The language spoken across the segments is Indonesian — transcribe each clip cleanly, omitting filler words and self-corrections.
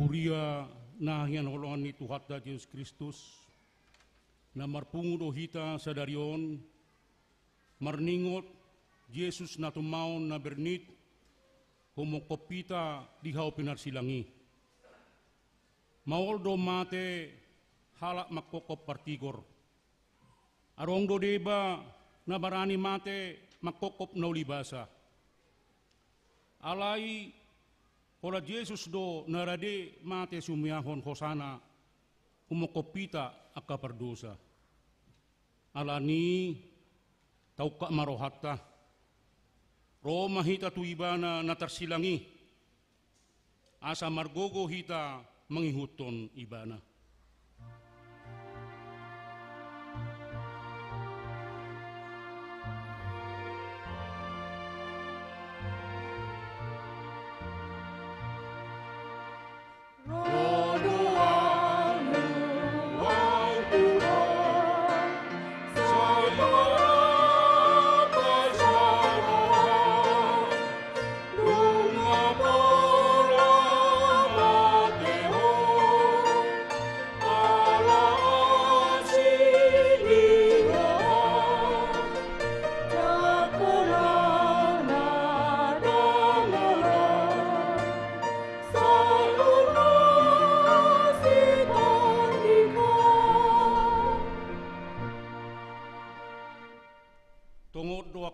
Gloria na hinolongan ni Tuhan da Yesus Kristus, na marpungudo hita sa darion, marningot Yesus na tumaon na bernit, humokopita dihaw pinarsilangi. Maoldo mate halak makokop partigor. Arong do deba na barani mate makokop na ulibasa. Alay kola Yesus do narade mate sumiyahon hosana humokopita akka pardosa. Alani tauka marohatta. Roma hita tu ibana natarsilangi. Asa margogo hita mangihuton ibana.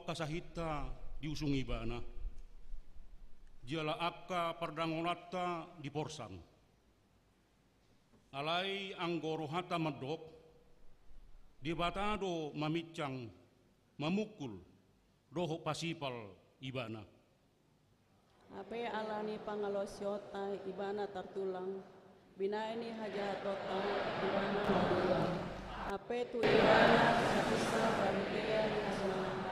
Kasahita diusung ibana, jala akka pardangolatta di porsang. Alai anggoro hata medok, di batado mamicang, memukul, doho pasipal ibana. Ape alani pangalosyota ibana tartulang, binaini hajatota ibana tartulang. Ape tu ibana bisa panitia nasional.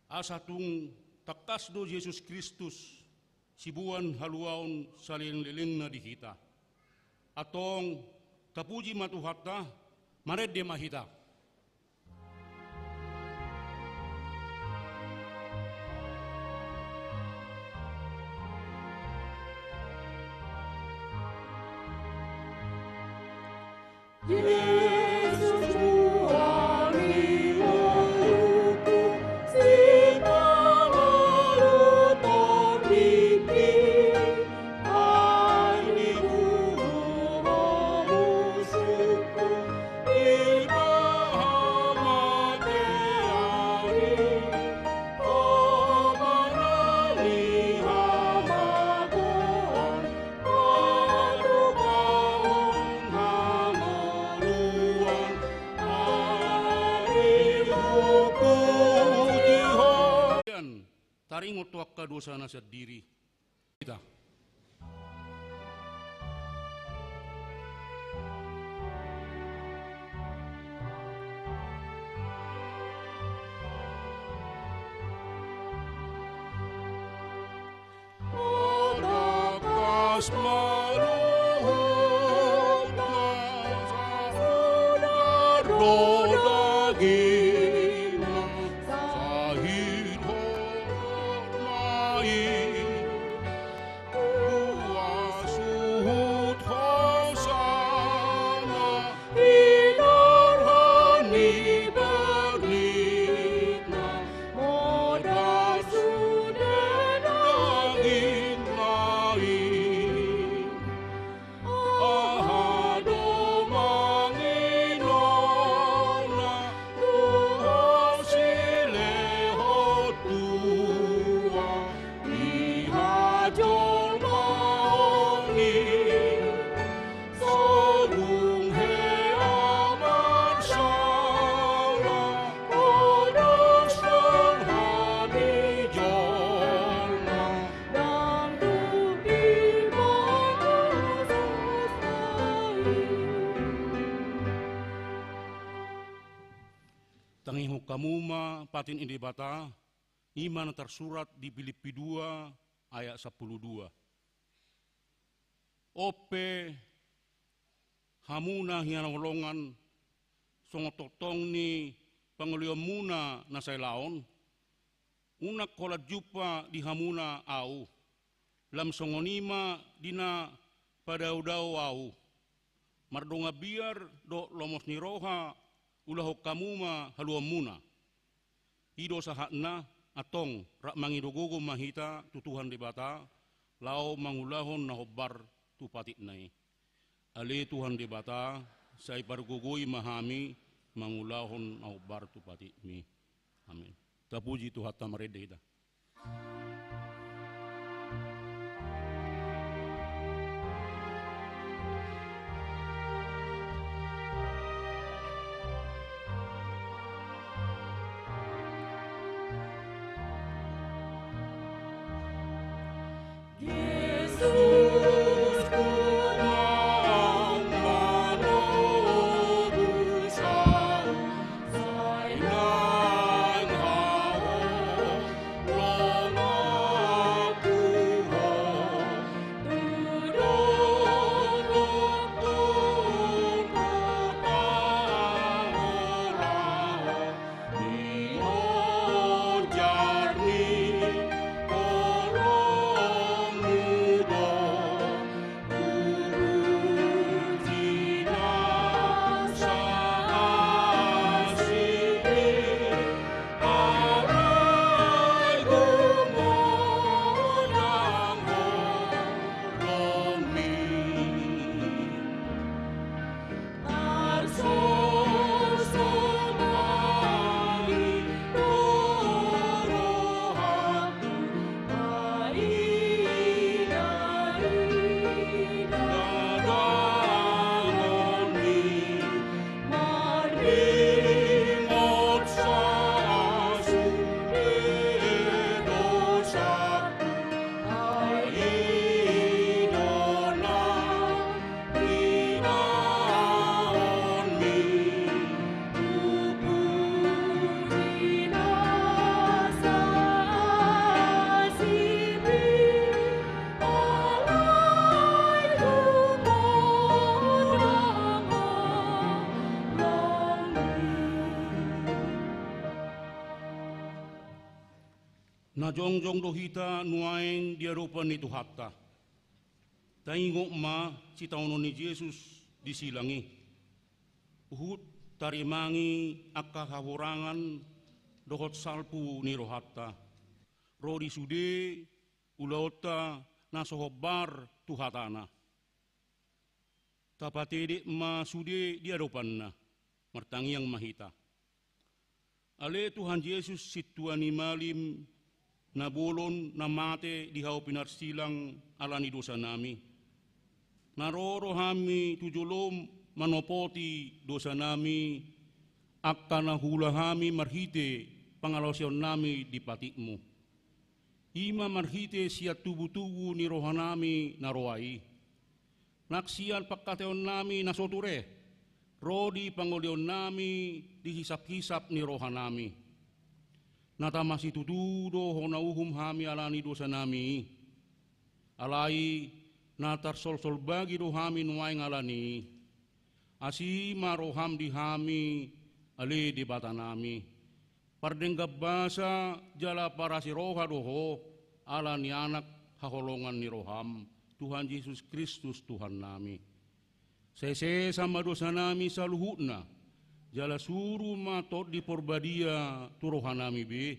Asatung takas do Yesus Kristus sibuan haluaon saling-liling na dihita. Atong tapuji matuhatta maredde mahita. Taringot wakka dosa na sa diri. Kita. Odakas maluhod na sa ular dodagi. Tangihuk kamuma patin indi bata, iman tersurat di Filipi 2 ayat 12. Ope hamuna hianolongan songototong ni panguliom muna na sa laon, Unak kolat jupa di hamuna au, lam songonima dina padaudau au. Mardonga biar do lomos ni roha ulah kamuma haluamuna. Ido sahatna atong rak mangidogogo mahita tutuhan di bata lao mangulahon na hobbar tu patik nai. Ale Tuhan di bata say pargugoi mahami mangulahon na hobbar tu patik mi. Amin. Tapuji Tuhan tamarede kita. Na jongjong dohita nuaeng diarupan ni Tuhatta. Taingok ma si tauno ni Yesus disilangi. Uhud tarimangi akka haworangan dohot salpu ni rohatta. Rodi sude ulaota nasohobar Tuhatana. Tapatedek ma sude diarupanna martangiang mahita. Ale Tuhan Yesus situani malim na bolon na mate di hau pinarsilang alani dosa nami. Naroro hami tujulom manopoti dosa nami, akka na hula hami marhite pangalosyon nami di patikmu. Ima marhite siya tubu-tubu ni rohanami naroai. Naksian pagkateon nami nasoture, rodi pangolion nami dihisap-hisap ni rohanami. Natamasi tutudo honauhum hami alani dosa nami. Alai natar sol-sol bagi do hami nuai ngalani. Asima roham di hami ali di bata nami. Pardenggap basa jala para si roha doho alani anak haholongan ni roham. Tuhan Yesus Kristus Tuhan nami. Sese sama dosa nami saluhutna. Jala suruh matot di porbadia turohanami be.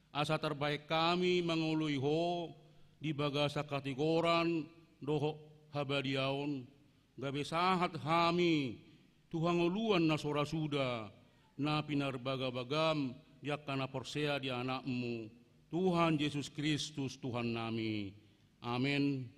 Asa terbaik kami mengului ho di bagasa kategoran doho habadiaon. Gabe sahat hami Tuhan nguluan na sora suda na pinarbaga-bagam yakana porsea di anakmu. Tuhan Yesus Kristus Tuhan nami. Amin.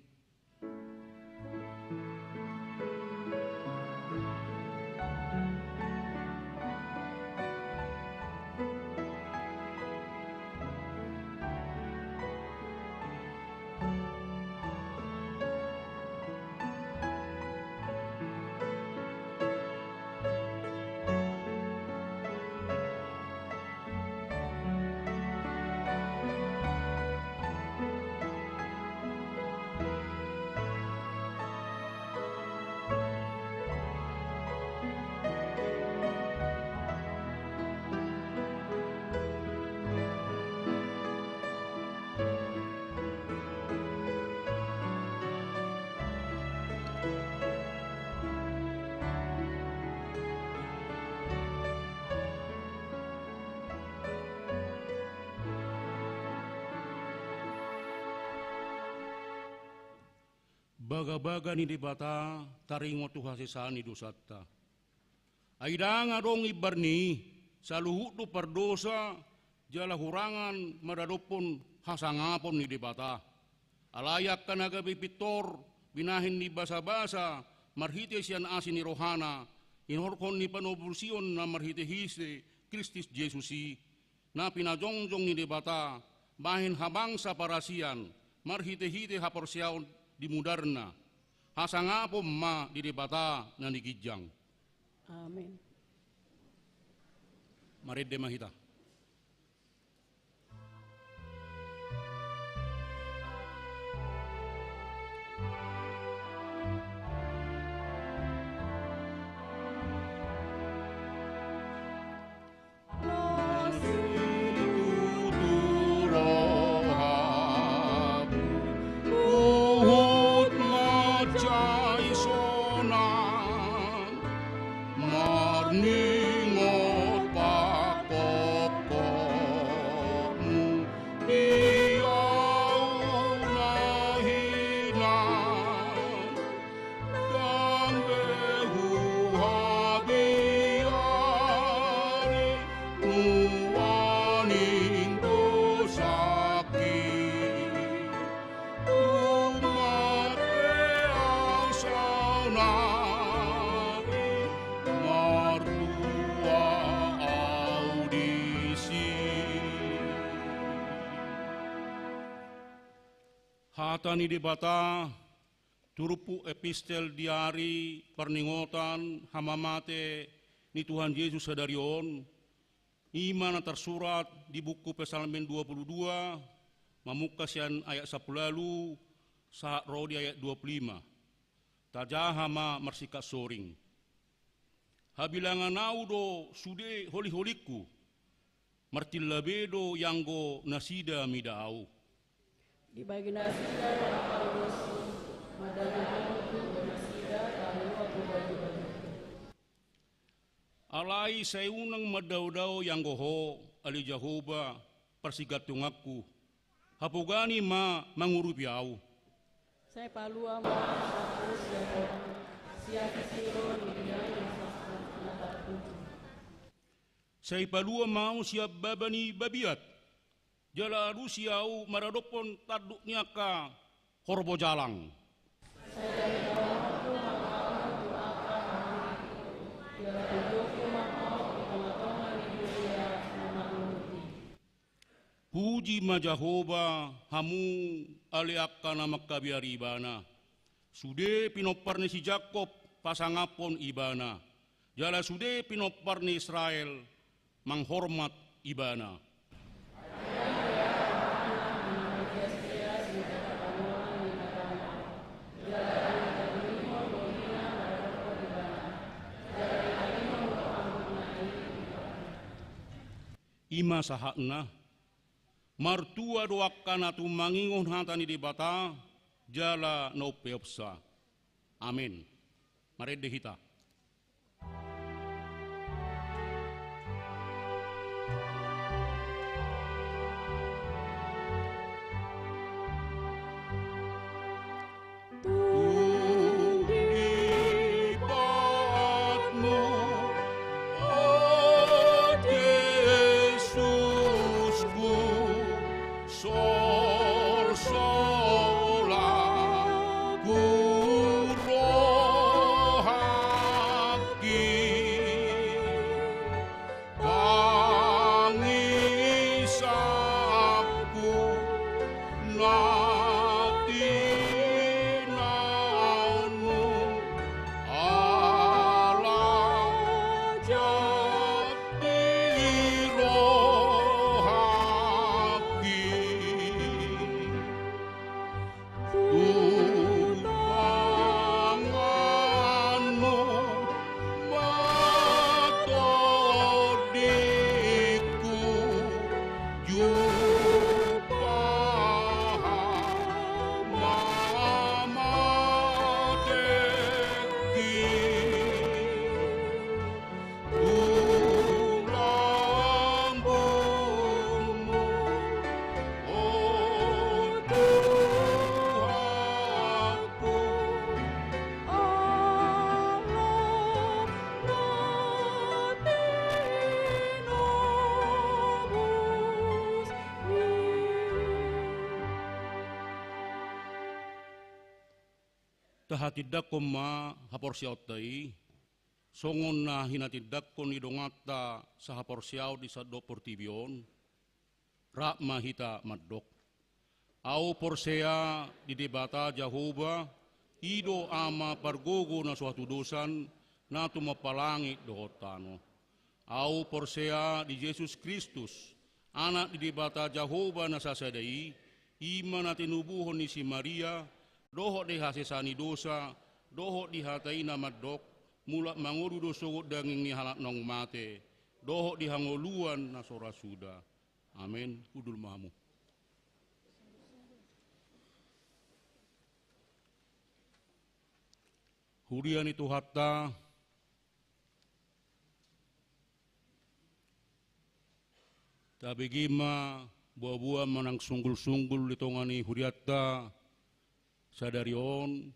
baga-baga ni debata taringo tu hasisani dosata. Aidanga dong ibarni saluhut tu perdosa jala hurangan madadopon hasangapon ni debata. Alayak kanaga bipitor binahin ni basa-basa marhite sian asin ni rohana inhorkon ni panobulsion na marhite hise Kristus Jesusi na pinajongjong ni debata bahin habang sa parasian marhite-hite haporsiaon di mudarna hasangapom ma di debata na nikijang. Amin. Maridde mahita. Hata ni debata turupu epistel diari perningotan hamamate ni Tuhan Yesus sadarion iman tersurat di buku Psalmen 22 mamukasian ayat 10 lalu saat rodi ayat 25 tajahama marsika soring habilangan naudo sude holi-holiku martillabedo yanggo nasida midau Dibagi nasida parudosu madanaku nasida parudosu bagi-bagi. Alai sayunang madau-dau yang goho ali Jehovah persigatungaku hapugani ma mangurupiau. Saya palua ma sapus siapa siro dibilang natapku. Saya palua mau siap babani babiat. Jala rusiau maradopon taduknya ka horbo jalang. Puji ma Jehovah hamu aliakana makabiari ibana. Sude pinoparni si Jakob pasangapon ibana. Jala sude pinoparni Israel menghormat ibana. Ima sahakna martua doakana tu mangingon hatani di bata jala no peopsa. Amin. Mari dehita. Sol, sola, ku rohani. tahatidak ko ma haporsiyaw tay, songon na hinatidak ko ni dongata sa haporsiyaw di sa do portibyon, ra mahita maddok. Au porsea di debata Jehovah, ido ama pargogo na suatu dosan na tumapalangi dohotano. Au porsea di Yesus Kristus, anak di debata Jehovah na sasadai, ima na tinubuhon ni si Maria, doho di hasesani dosa, doho di hatai na maddok, mula mangudu dosogot danging ni halak nong mate, doho di hangoluan na sora suda. Amin. Udul mahamu. Hurian itu hatta tabigima buah-buah manang sunggul-sunggul ditongani huriatta sadarion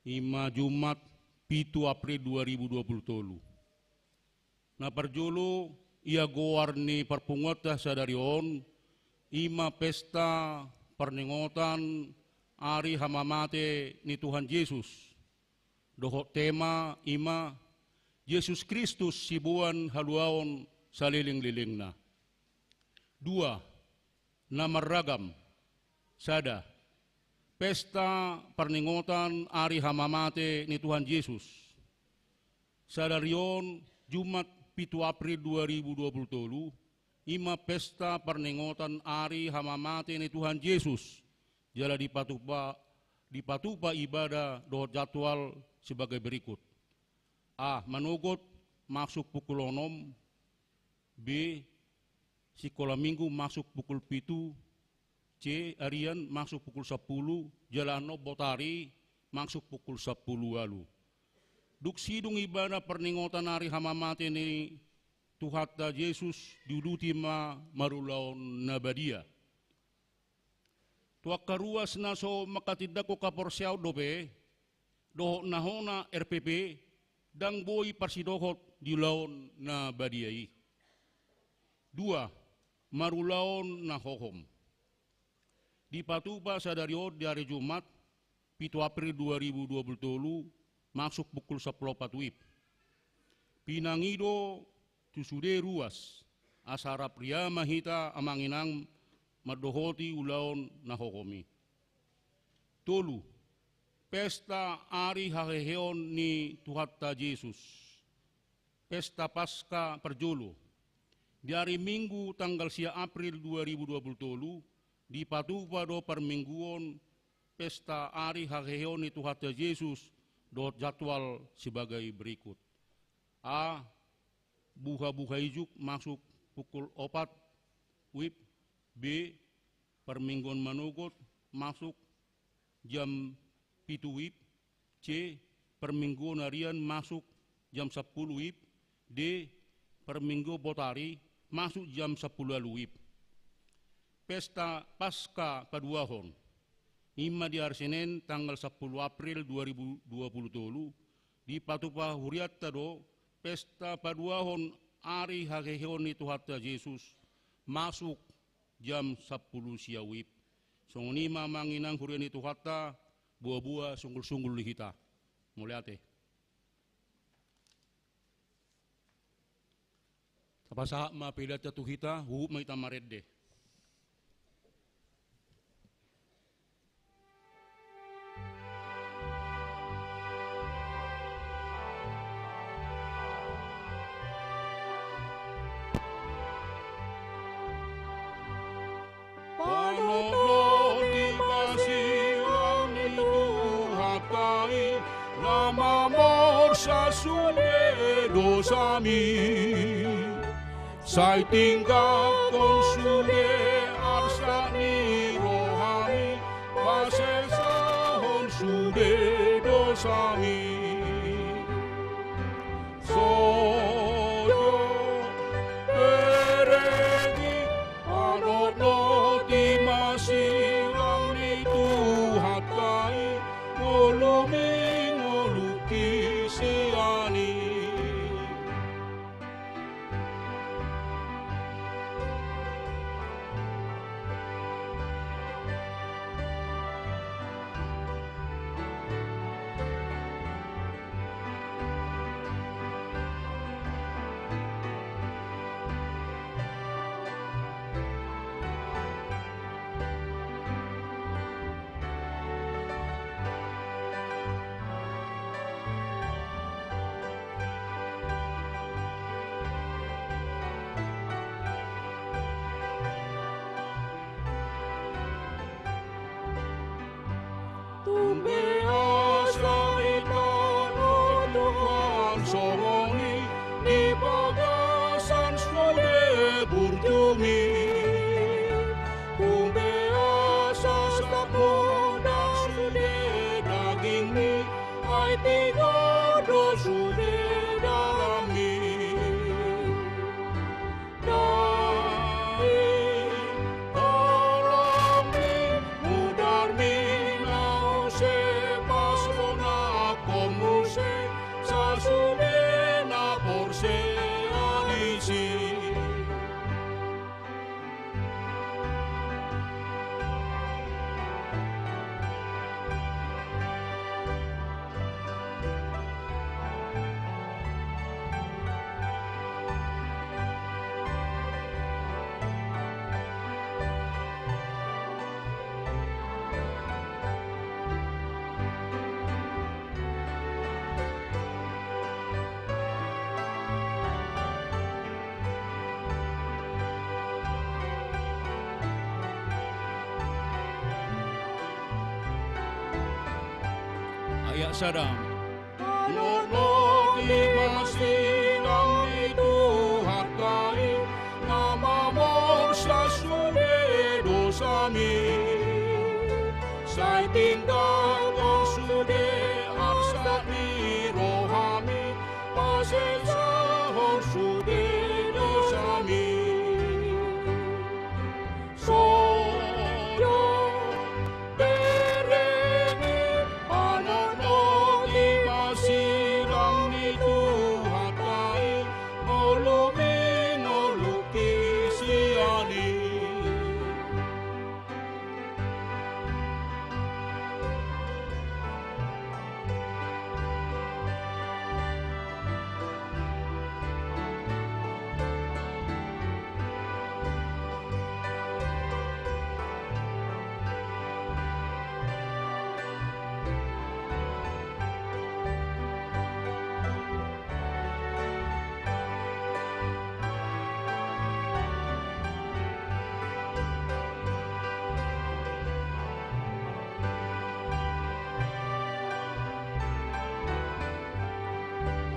ima Jumat 7 April 2023. Na parjolo ia gowarni parpungota sadarion ima pesta pernengotan ari hamamate ni Tuhan Yesus. Doho tema ima Yesus Kristus sibuan haluaon saliling-liling na. 2. Nama ragam sada pesta pernengotan ari hamamate ni Tuhan Yesus. Sadarion Jumat 7 April 2023 ima pesta pernengotan ari hamamate ni Tuhan Yesus. Jala dipatupa ibadah dohot jadwal sebagai berikut. A. Manugot masuk pukul 6. B. Sekolah minggu masuk pukul 7. C. Harian masuk pukul 10. Jalano botari masuk pukul 10 lalu. Duk sidung ibadah pernengotan hari hamamate ni Tuhata Yesus diuduti marulaon nabadia. Tuak karuas na so makatidak ko kaporsiaw dobe, doho nahona RPP, dang boy parsidohot di laon na badiai. 2. Marulaon na hohom. Di patupa sa dariod di hari Jumat, 7 April 2023, masuk pukul 10 patuip. Pinangido tusude ruas, asara pria mahita amanginang madohoti ulaon na hokomi. 3. Pesta ari haheheon ni Tuhata Yesus. Pesta Paskah Perjolo. Di hari Minggu tanggal 10 April 2023, di patupa do permingguon pesta ari haheheon ni Tuhata Yesus do jadwal sebagai berikut. A. Buha-buha ijuk masuk pukul 4 wib. B. Permingguan manugot masuk jam 7 wib. C. Permingguan harian masuk jam 10 wib. D. Perminggu botari masuk jam 10 wib. Pesta Paskah Paduahon ima di hari Senin tanggal 10 April 2023 di patupa huriatta do pesta Paduahon ari haheheon ni Tuhata Yesus masuk jam 10 siawib. Songonima manginang hurian ni Tuhata buah-buah sunggul-sunggul lihita. Muliate. Tapasa mapilat ya tuhita huup may tamaredde. Sa sume dosami, sai tinggal kon sume arsani rohani, pasesahon sume dosami. Sojo peregi anono di masirang ni Tuhatai molumi tiga dosude dalami dai alami mudarmi nau se pasona komuse sasude na porse adisi. Ayak sadam. Nono di masilang itu hargai nama morsa sude dosami. Sai tinggal kau sude arsani rohami pasel sahor sude dosami. Sojo bereni anono di masilang itu hatai molumi noluki siani.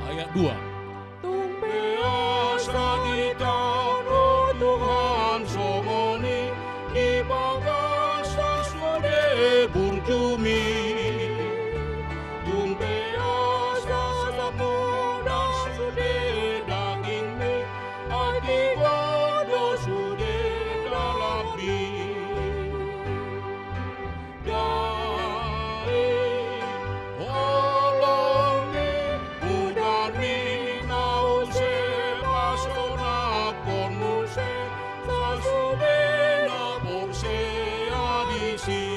Ayat 2. Asa di tanah Tuhan songoni di bagasa sude burjumi. Tumpe asa samuda sude dagingmi ati wado sude dalapi. Dai olami mudarmi nau se pasona konuse sasude na porse adisi.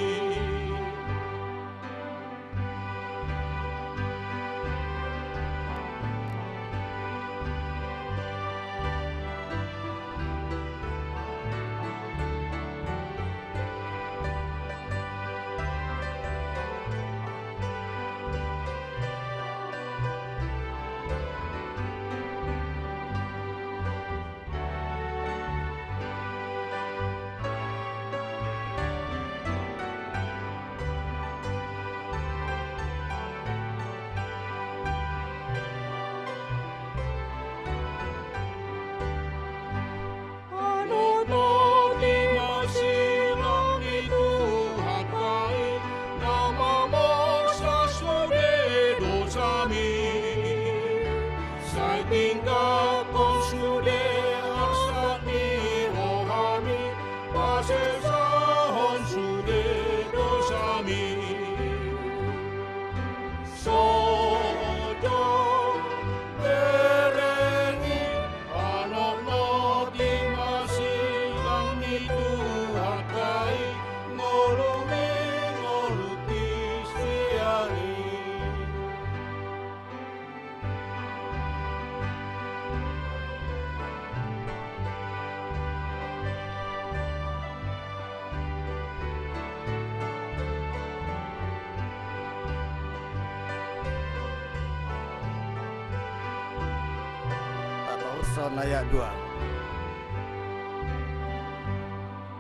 Anono di masilang itu hatai nama morsa sude dosami. Sai tinggal kau sude arsani rohami pasel sahon sude dosami. Sojo bereni anono di masilang itu hatai ngolumi ngoluki siani. Tarusan ayat 2.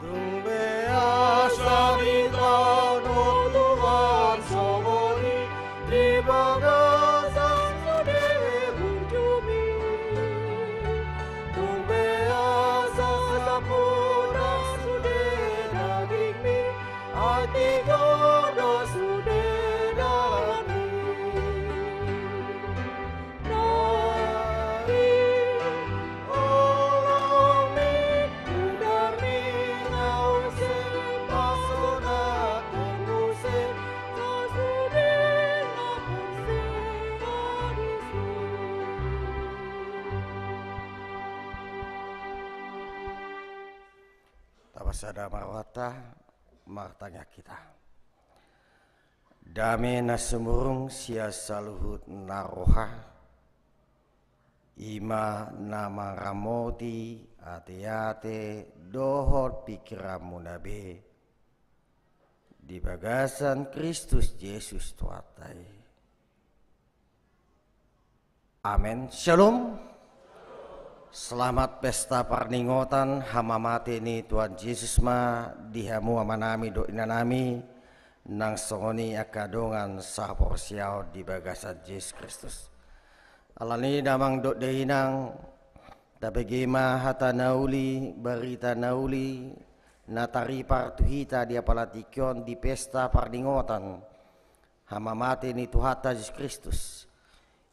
Tumbe asa di tanah Tuhan songoni di bagasa sude burjumi. Tumbe asa samuda sude dagingmi ati godo sude dalami. wasada marwata martanya kita. Dame nasumurung sia saluhut naroha ima nama ramoti ate-ate dohot pikiramu nabe di bagasan Kristus Yesus tuatai. Amin. Shalom. Selamat pesta parningotan hamamate ni Tuhan Yesus ma dihamu amanami do inanami nang songoni akadongan saporsiao di bagasan Yesus Kristus. Alani damang do deinang tabegema hata nauli berita nauli natari partuhita dia palatikyon di pesta parningotan hamamate ni Tuhan Yesus Kristus.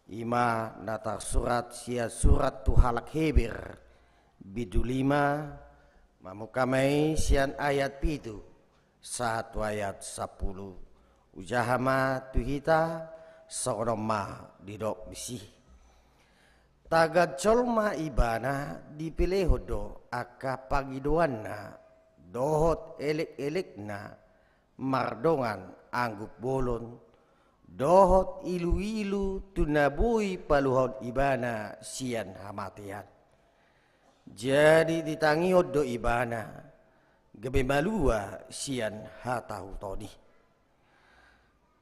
Ima natar surat sia surat tuhalak hebir bidu 5 mamukamai sian ayat pitu 1 ayat 10 ujahama tuhita soroma didok bisi tagad colma ibana dipilih hodo aka pagiduanna dohot elek-elekna mardongan anggup bolon dohot ilu-ilu tunabui paluhon ibana sian hamatian. Jadi ditangi do ibana gebe malua sian hatahu todi.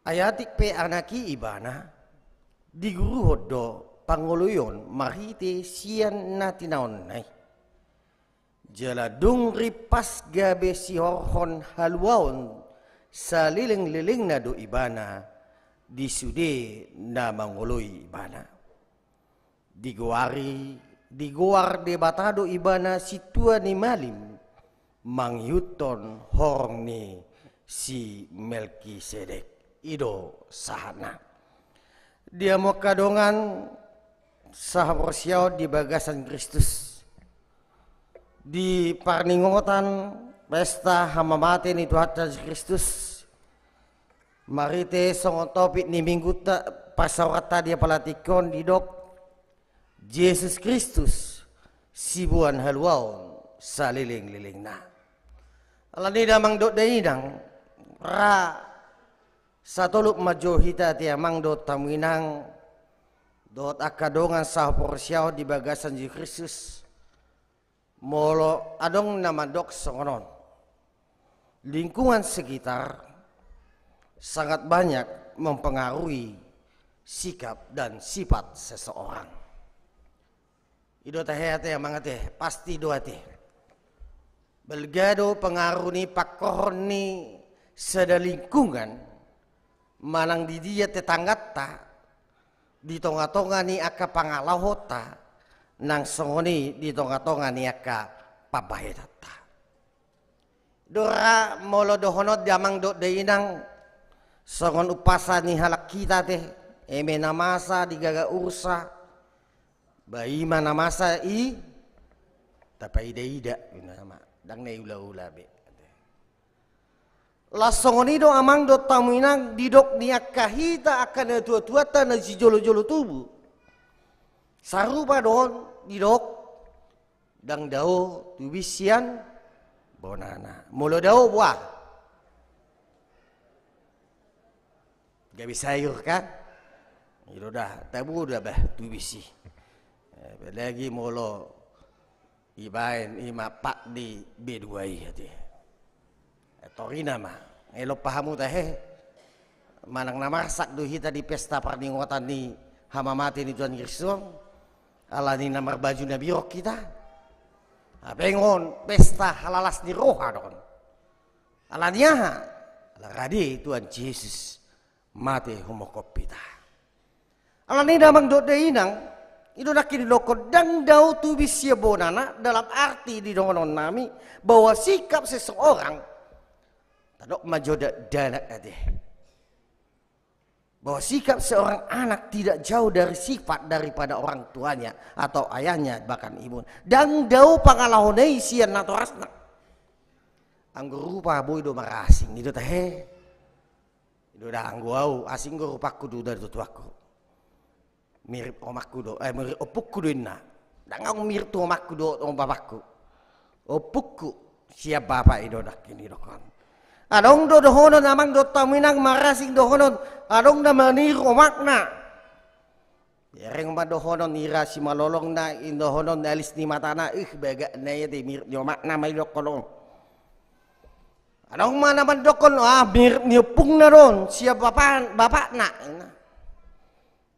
Ayatik pe anaki ibana diguru hodo pangoloyon marite sian natinaon nai. Jaladung ripas gabe sihorhon halwaon saliling-liling na do ibana di sude na mangoloy ibana diguar de batado ibana situa ni malim mangyuton horong ni si Melkisedek ido sahana dia mau kadongan sahaborsiao di bagasan Kristus di parningotan pesta hamamate ni Tuhan Yesus Kristus. Marite songon topik ni minggu pasawata dia palatikon didok Yesus Kristus sibuan halwaon saliling-liling na. Alani damang dot dainang ra satoluk majo hita tiamang dot tamuinang dot akadongan sahaporsiao di bagasan Yesus Kristus molo adong nama dok songonon lingkungan sekitar sangat banyak mempengaruhi sikap dan sifat seseorang. Ido tahete mangate pasti doa teh. Belgado pengaruh ni pakohon ni sada lingkungan manang di dia tetanggata di tonga-tonga ni aka pangalahota nang songoni di tonga-tonga ni aka pabahedata. Dora molo dohonot damang do deinang songon upasa ni halak kita teh eme namasa digaga ursa bayi mana masa i tapi ida nama dang ne ula be la songoni do amang do tamuinang didok niak kahita akan tua-tua tanah si jolo-jolo tubuh sarupa don didok dang dao tubisian bonana molo dao buah gak bisa sayur kan? Itu dah, tabu dah bah tu bisi. Lagi molo ibain ima pak di B2 hati. Torina mah, elo pahamu teh manang namasak do hita di pesta parningotan ni hamamate ni Tuhan Yesus. Ala ni namar baju na birok kita. Pengon pesta halalas ni roha don. Ala niaha, ala radi Tuhan Yesus. Mate homokopita. Alani damang do deinang itu nakini loko dan dau tu bisya bonana dalam arti di dongonon nami bahwa sikap seseorang tadok majoda dana ade. Bahwa sikap seorang anak tidak jauh dari sifat daripada orang tuanya atau ayahnya bahkan ibu. Dan dau pangalahonei sian natorasna. Anggur rupa boy do marasing itu teh. Itu dah angguau asing go rupaku do dari tuaku. Mirip omakku do, mirip opukku do inna. Dangang mirip tu omakku do om bapakku. Opukku siap bapak idodak kini dokon. Adong do dohonon amang do taminang marasing dohonon adong na maniru makna. Yereng ma dohonon ira si malolong na indohonon alis ni matana bega na yati mirip ni makna may dokolong. Adong ma naman dokon mirip ni upung na ron siap bapak na.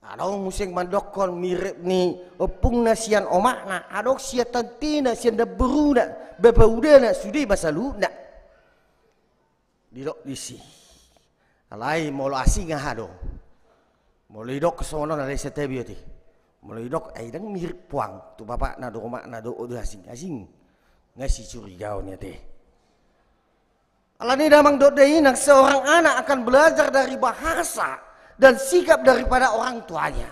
Adong musing mandokon mirip ni upung na siyan omak na. Adong siya tantina siyan na beru na bebauda na sudi basalu na. Didok disi. Alai molo asing hado. Molo idok kesono na desa tebi ti. Molo idok aidang mirip puang tu bapak na do omak na do asing. Ngasi curiga nya teh. Alani damang do deui nak seorang anak akan belajar dari bahasa dan sikap daripada orang tuanya.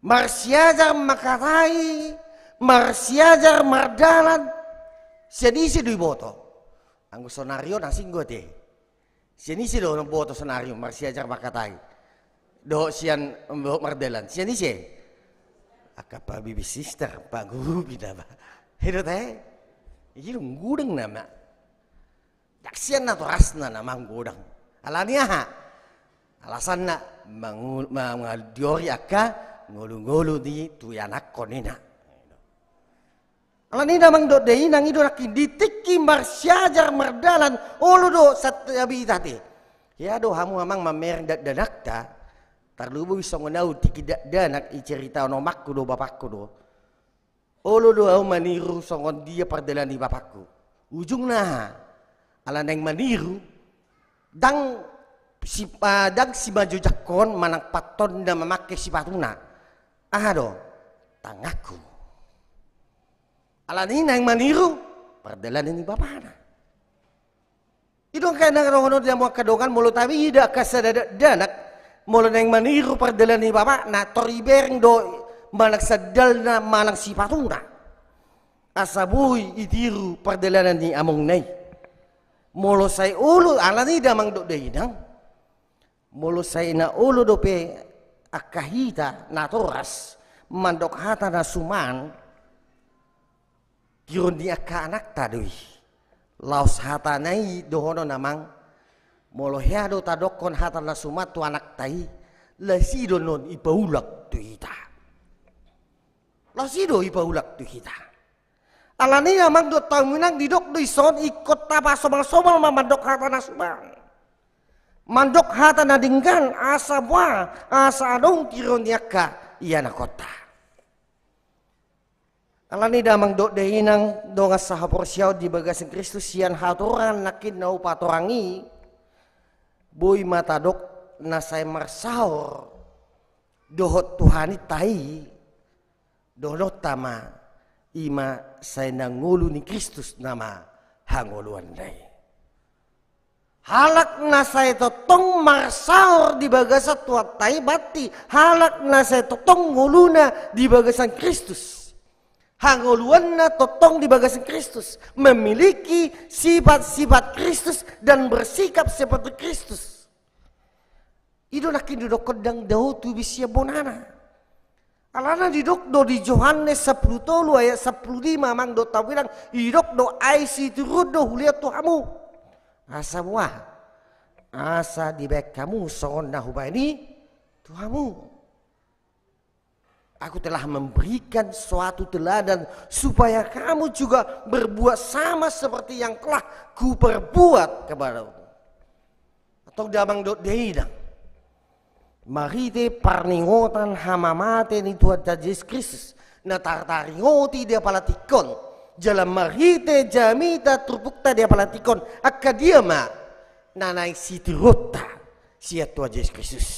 Marsiajar makatai, marsiajar mardalan, sedisi dui boto. Anggo sonario nasing gue teh. Sedisi do boto sonario marsiajar makatai. Do sian mbok mardalan. Sedisi. Akapa bibi sister pak guru bidaba. Hido teh. Iki gudeng nama. Daksian na to rasna nama gudang. Alania alasan na mangadiori aka ngulu-ngulu di tuyanak konina. Alani damang do dei nang ido rakin ditiki marsiajar mardalan ulu do satabi tati. Ya do hamu amang mamer dadakta tarlubu bisa ngonau tiki danak i cerita ono makku do bapakku do. Ulu do au maniru songon dia pardalan di bapakku. Ujungna ala neng maniru dang si maju jakon manang paton dan memakai sipatuna. Ado tangaku. Alani nang maniru perdalan ini bapana. Idong kena rohono dia mau kadongan mulu tapi ida kasadadak danak mulu nang maniru perdalan ini bapana toribereng do manang sadalna manang sipatuna. Asabui itiru perdalan ini among nai. Mulu say ulu alani damang do deidang. Mulu say na ulu dope akahita natoras mandok hata na suman kirun di aka anak tadui laos hata nai dohono namang mulu heado tadokon hata na sumat tu anak tai lasido non ipaulak tu hita lasido ipaulak tu hita alani namang do taminang didok do ison ikut tapa somal-somal mamandok hata na suman mandok hata na dinggan asa wa asa adong kirun di aka iya na kota. Alani damang do dehinang donga sahaporsiaw di bagasan Kristus sian haturan nakin nau patorangi boy matadok na say marsaor dohot Tuhani tai dohot tama ima say nangulu ni Kristus nama hanguluan day. Halak na say totong marsaor di bagasan tuat tai bati halak na say totong nguluna di bagasan Kristus. Hanguluan na totong di bagasan Kristus memiliki sifat-sifat Kristus dan bersikap seperti Kristus. Ido nakin duduk kedang dahu tu bisya bonana. Alana didok do di Yohanes 10 ayat 15 mang do tawilang idok do aisi turut do huliat Tuhamu. Asa buah asa di baik kamu songon na hubani Tuhamu. Aku telah memberikan suatu teladan supaya kamu juga berbuat sama seperti yang telah ku perbuat kepadamu. Atau damang dot deidang. Marite parningotan hamamate ni Tuhan Yesus Kristus. Na tartaringoti dia palatikon. Jalan marite jamita trupukta dia palatikon. Akadiama nanay sitirota siya Tuhan Yesus Kristus.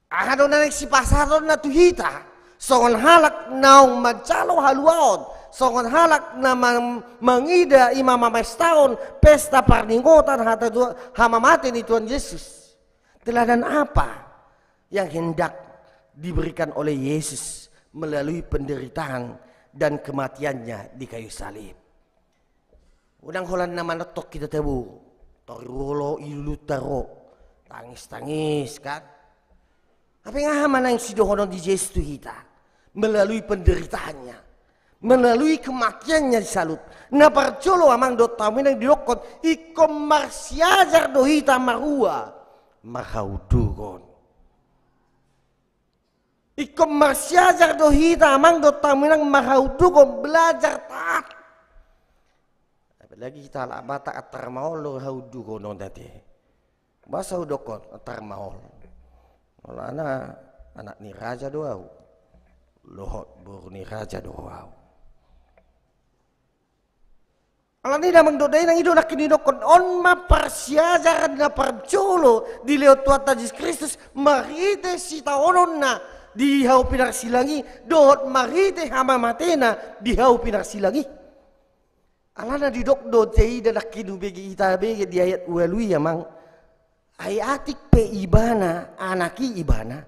Ahado na si pasaron na tuhita, songon halak naong magcalo haluaon, songon halak na mangida imamamestaon, pesta parningotan hata hamamati ni Tuhan Yesus. Teladan apa yang hendak diberikan oleh Yesus melalui penderitaan dan kematiannya di kayu salib? Udang holan na manatok kita tebu, toriwolo ilutaro, tangis-tangis kan? Apa yang aman yang sidohono di Yesus kita melalui penderitaannya, melalui kematiannya di salut. Na parjolo amang do taminang diokon ikom marsiajar do hita marua mahaudugon. Ikom marsiajar do hita amang do taminang mahaudugon belajar taat. Apalagi kita ala bata atar maol lo haudugon non tadi. Bahasa udokon atar maol. Ola anak ni raja doau. Lohot buru ni raja doau. Alani namang dodai nang ido nak kinidokon on ma parsiajaran na parjolo di lewat Tuhan Yesus Kristus marite sita onon na di hau pinar silangi dohot marite hama matena di hau pinar silangi. Alana di dok do tei da nak kinu begi ita begi di ayat ualui amang ai atik pe ibana anaki ibana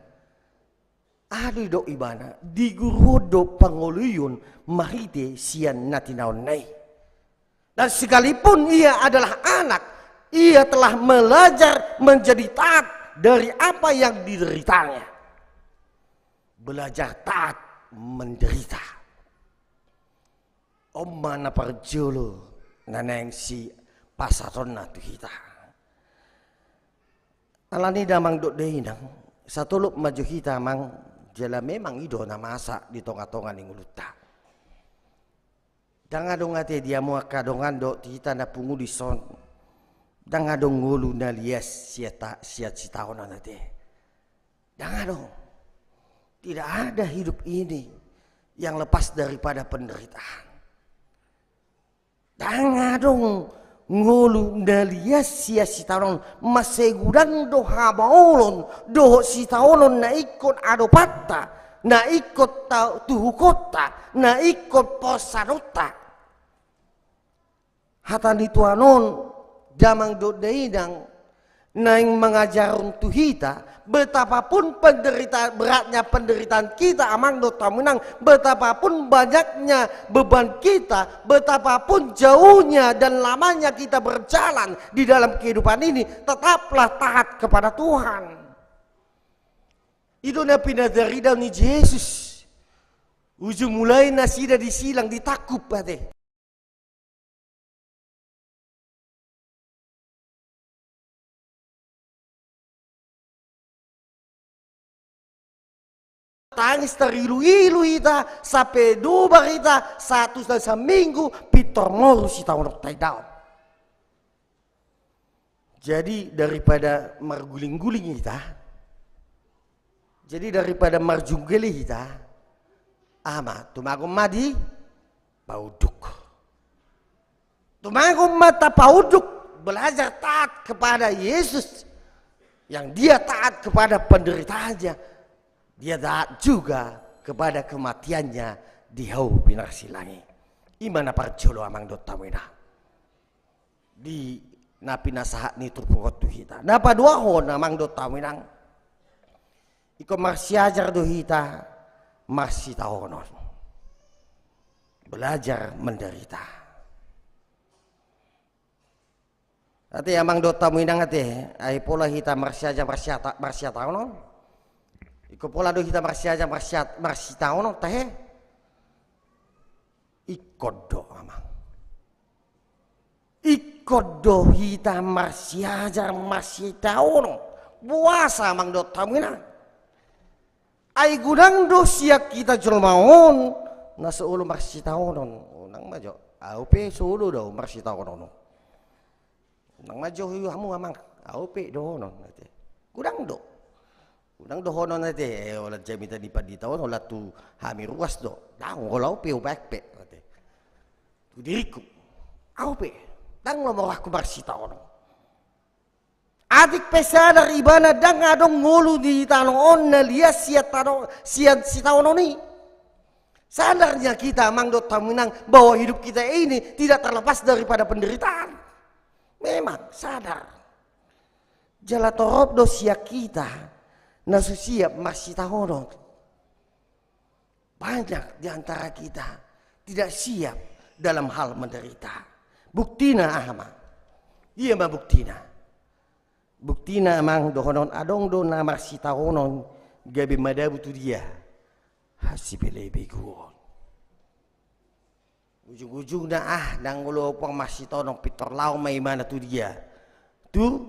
adu dok ibana di guru do pangoluyun marite sian natinaon nai. Dan sekalipun ia adalah anak, ia telah belajar menjadi taat dari apa yang dideritanya. Belajar taat menderita. Mana parjolo naneng si pasaron na tu kita. Alani damang dok dehinang satuluk maju kita mang jala memang ido na masa di tonga-tonga ning uluta. Dangadong ate dia mo kadongan do kita na pungu di son. Dangadong ngulu na lias siat si tahun ate. Dangadong. Tidak ada hidup ini yang lepas daripada penderitaan. Dangadong ngulu na lias siat si tahun masegudang do habaolon do si tahun na ikon adopata. Na ikut tuhu kota, na ikut posarota. Hatani tuanon damang dodainang naing mengajarun tuhita betapapun beratnya penderitaan kita amang do tamunang, betapapun banyaknya beban kita, betapapun jauhnya dan lamanya kita berjalan di dalam kehidupan ini, tetaplah taat kepada Tuhan. Itu na pinadari daw ni Jesus. Ujung mulai na sida disilang ditakup ate. Tangis terilu-ilu ita sampai dua kita satu dan seminggu pitor moru si tahun taidao. Jadi daripada marguling-guling kita. Jadi daripada marjunggeli kita, ama tumagom madi pauduk. Tumagom mata pauduk belajar taat kepada Yesus, yang dia taat kepada penderitaannya, dia taat juga kepada kematiannya di hau pinar silangi. Imana parjolo amang dot tamina di napina sahat ni turpukot tu kita. Napa dua hon amang dot taminang. Iko marsiajar do hita marsita onon. Belajar menderita. Ate amang do tamu inang ate ai pola hita marsiajar marsiata onon. Iko pola do hita marsiajar marsita onon teh. Iko do amang. Iko do hita marsiajar marsita onon. Buasa amang do tamu inang. Ay gudang do siya kita julmaon na sa ulo marsitaonon nang majo aupe sulo daw marsitaonon nang majo yu hamu amang aupe do non nate gudang do honon nate wala jamita di paditaon wala tu hami ruas do dang wala aupe ubakpe nate tu diriku aupe dang lo mau aku marsitaonon. Adik pesadar ibana dang adong ngulu di tanong on na lias siat si tahun ini. Sadarnya kita mang do taminang bahwa hidup kita ini tidak terlepas daripada penderitaan. Memang sadar. Jala torop do siak kita nasu siap masih tahun. Banyak di antara kita tidak siap dalam hal menderita. Buktina ahma. Iya mah buktina. Buktina amang dohonon adong do na marsita honon gabi madabu tu dia hasibele beguon. ujung-ujungnya dang ulo pang masih tonong pitor lau mai mana tu dia tu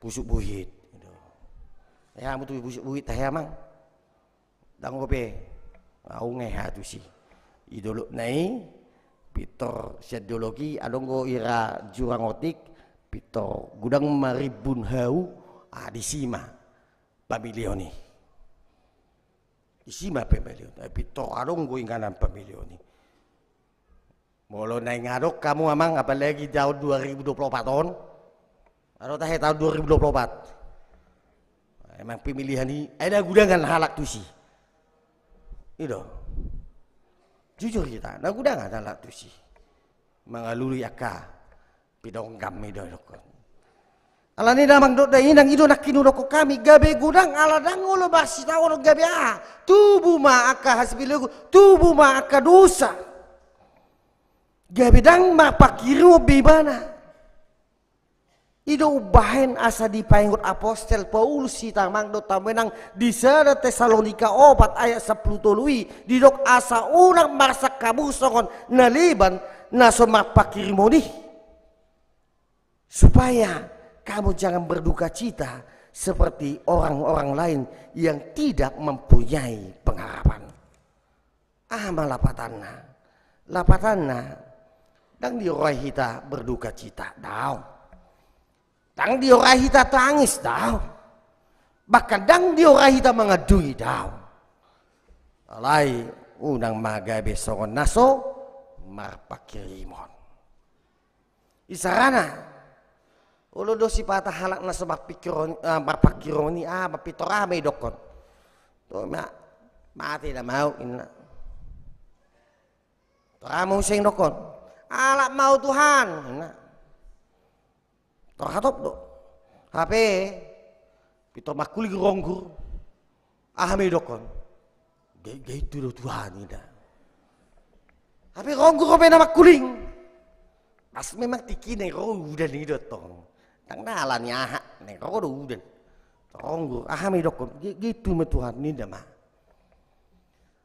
busuk buhit ya mutu busuk buhit tah mang dang gope au ngeha tu si idolo nai pitor ideologi adonggo ira jurang otik pitor gudang maribun hau disima pamilioni isima pamilioni pitor adonggo inganan pamilioni molo naik ngadok kamu amang apalagi tahun 2024 tahun atau tahun 2024 emang pemilihan ini ada gudangan halak tuh sih itu jujur kita nah gudangan halak tuh sih mengaluri aka pidong kami dokon ala ni damang dok dai nang ido nak kinu dok kami gabe gudang ala dang ulo basi tawon gabe tubuh ma aka hasbilu tubuh ma aka dosa gabedang mapakiru bibana ido ubahen asa dipaingut apostel Paulus si tamang do tamenang di sana Tesalonika 4 ayat 10 tului didok asa unang marsak kamu songon naliban naso mapakirimoni supaya kamu jangan berduka cita seperti orang-orang lain yang tidak mempunyai pengharapan. Lapatanna dang diorai kita berduka cita dao dang diorai kita tangis dao bahkan dang diorai kita mengadui dao alai unang magabe songon naso marpakirimon isarana ulo dosi patah halak naso marpakironi mapitora may dokon to mati na mau inna tora mau sing dokon alak mau Tuhan terhatop do HP pito makuli ronggur ahame dokon gitu do Tuhan ida HP ronggur apa nama kuling pas memang tiki nih udah nih dotong tang nalanya nih udah ronggur ahame dokon gitu me Tuhan ida mah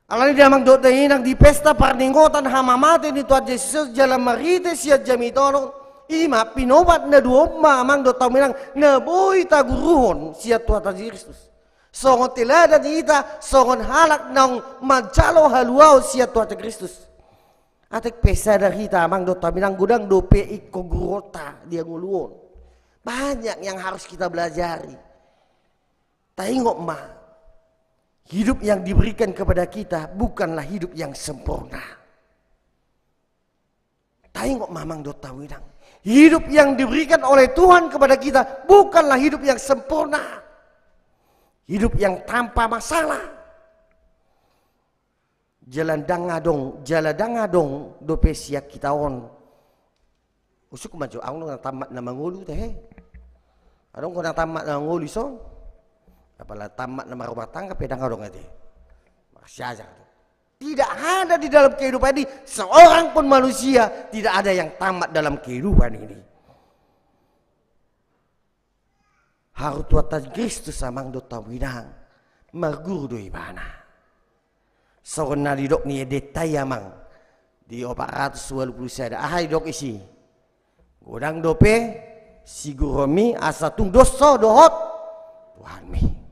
alani damang dot nang di pesta parningotan hamamate ni Tuhan Yesus jalan marite sia jamitono ima pinobat na duoma amang dot taminang na boy taguruhon sia Tuhan Yesus songon tilada ni ita songon halak nang majalo haluau sia Tuhan Kristus atek pesta dari ita amang dot taminang gudang dope iko gurota dia nguluon banyak yang harus kita belajari tengok mah hidup yang diberikan kepada kita bukanlah hidup yang sempurna. Tengok mamang dot tawidang. Hidup yang diberikan oleh Tuhan kepada kita bukanlah hidup yang sempurna. Hidup yang tanpa masalah. Jalan dangadong dope siak kita on. Usuk maju ang nang tamat na mangulu teh. Adong ko nang tamat na ngulu so. Apalah tamat nama rumah tangga pedang dong itu masih aja tidak ada di dalam kehidupan ini seorang pun manusia tidak ada yang tamat dalam kehidupan ini harus Tuhan Kristus samang do tawinang marguru do ibana sogon na didok ni detaya mang di 420 sada ahai dok isi godang dope siguromi asa tung doso dohot Tuhan mi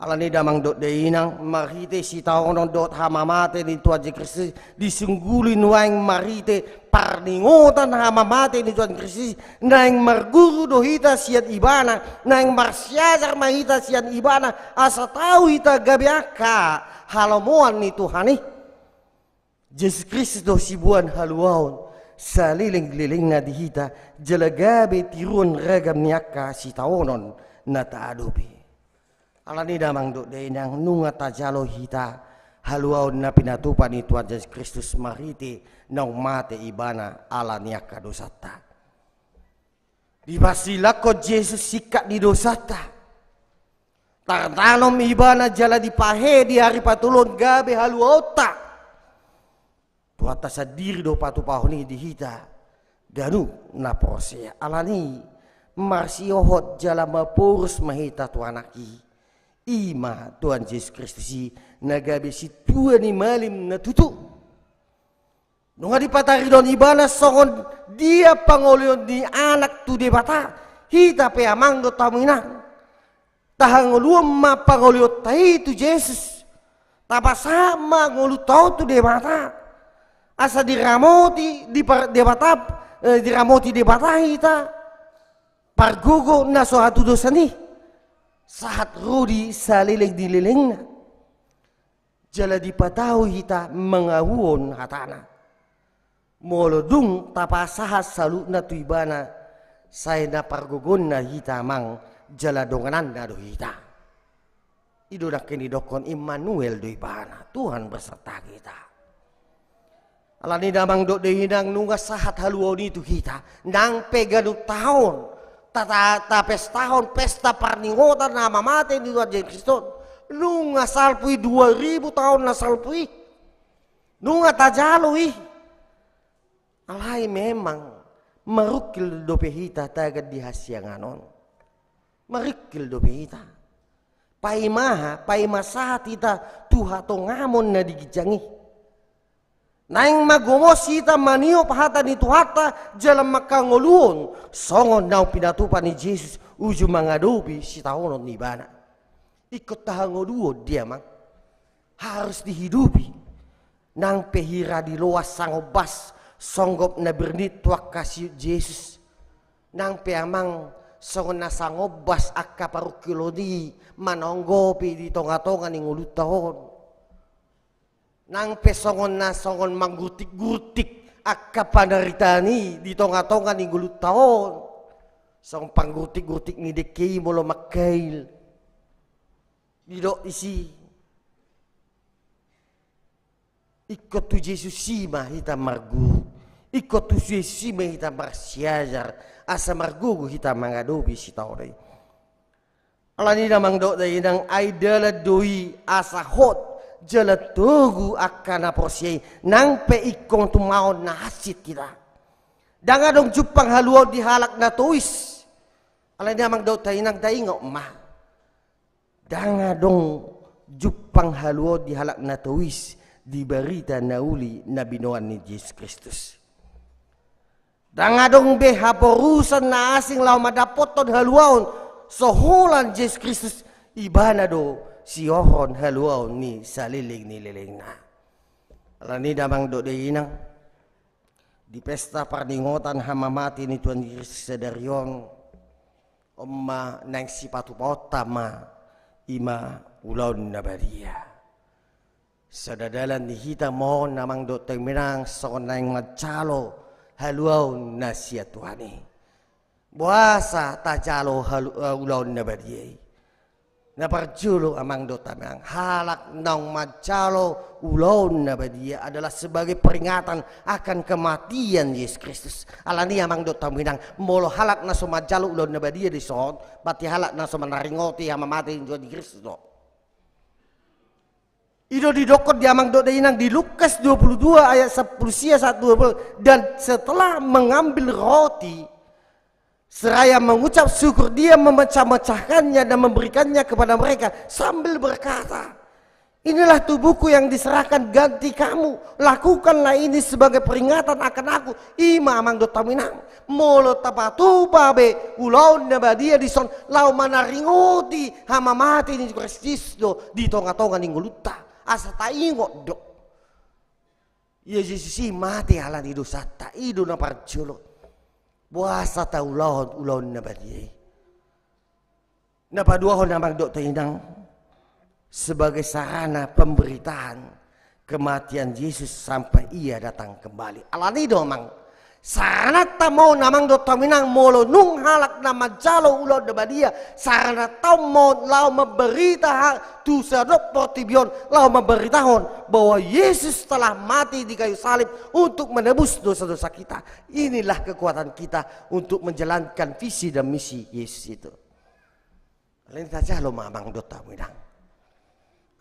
alani damang dot deinang marite si taonon dot hamamate ni Tuhan Kristus disunggulin waing marite parningotan hamamate ni Tuhan Kristus naing marguru dohita siat ibana naing marsyazar mahita siat ibana asa tahu hita gabiaka halomoan ni Tuhan ni Yesus Kristus do sibuan haluaon saliling-liling na dihita jalagabe tirun ragam niaka si taonon na taadobe alani damang do deinang nunga tajalo hita haluau na pinatupan ni Tuhan Yesus Kristus marite nang mate ibana ala niaka dosata di basilako Yesus sikat di dosata tartanom ibana jala di pahe di hari patulon gabe haluau ta tuata sadiri do patu pahoni di hita ganu na prose alani marsiohot jala mapurus mahita tuanaki ima Tuhan Yesus Kristus nagabe si Tuhan ni malim na tutu Nunga di patari don ibana songon dia pangolion di anak tu de bata hita pe amang do tamina tahangoluam ma pangolion tai tu Jesus tapa sama ngolu tau tu de bata asa diramoti di batap diramoti de bata hita pargogo na so hatu dosani saat rudi saliling dililingna jala dipatahu hita mengahuon hatana molodung tapasahas salu na tuibana saya na pargogon na hita mang jala donganan na do hita idodak kini dokon Immanuel do ibana Tuhan beserta kita alani damang do dehinang nunga sahat haluon itu kita nang peganu tahun tapes tahun pesta parningotan nama mati di Tuhan Yesus Kristus nunga salpui 2000 tahun na salpui nunga tajalui alai memang marukil dope hita tagad di hasyanganon marukil dope hita paimaha paimasahat hita tuha to ngamon na digijangi naing magomos hita manio pahata ni tuhata jalan makangoluon songon nau pinatupan ni Jesus uju mangadobi si taonon ni bana ikut tahangoluon dia mang harus dihidupi nang pehira di luas sangobas songgop na bernit tuak kasih Jesus nang peamang songon na sangobas akka parukilodi manonggopi di tonga-tonga ning ulut tahun nang pesongon na songon manggutik-gutik akka panaritani di tonga-tonga ning ulut tahun song panggutik-gutik ni dekei molo makail didok isi ikut tu Jesus sima hita margu ikut tu Jesus sima hita marsiajar asa margugu hita mangadobi si tauri alani namang do dai nang aidala doi asa hot jala tugu akana porsiai nang pe ikong tumaon na hasit kita danga dong jupang haluaw di halak na tuis alani namang do dai nang daingo mah danga dong jupang haluaw di halak na tuis di berita nauli na binoan ni Yesus Kristus. Dangadong be haporusan na asing lau madapoton haluaon soholan Yesus Kristus ibana do si ohon haluaon ni saliling ni liling na. Alani damang do de inang di pesta parningotan hamamati ni Tuhan Yesus sedarion omma nang sipatu potama ima ulon na badia. Sadadalan ni hita mo namang do terminang songon nang macalo haluaw na siya Tuhani. Buasa tajalo ulaw na badiyay. Naparjulo amang do tamang halak nang macalo ulaw na badiyay adalah sebagai peringatan akan kematian Yesus Kristus. Alani amang do taminang molo halak na sumajalo ulaw na badiyay di sohon pati halak na sumannaringoti hamamati di Kristus do. Ido didokot di amang do inang di Lukas 22 ayat 10 1 dan setelah mengambil roti seraya mengucap syukur dia memecah-mecahkannya dan memberikannya kepada mereka sambil berkata inilah tubuhku yang diserahkan ganti kamu lakukanlah ini sebagai peringatan akan aku ima amang do taminang molo tapatu babe ulaun nabadia di son lau manaringoti hamamati ni Kristus do di tonga-tonga ningguluta asa taingo dok Yesus si mati halan ido sata ido na parjulo buasa ta ulon na badie na paduahon namang dok tainang sebagai sarana pemberitaan kematian Yesus sampai ia datang kembali alani do mang sarana tamo namang do taminang molo nung halak na majalo ulon na badia sarana tamo lau memberita tu sadop portibion lau memberitahon bahwa Yesus telah mati di kayu salib untuk menebus dosa-dosa kita. Inilah kekuatan kita untuk menjalankan visi dan misi Yesus itu. Lain saja lo mamang do taminang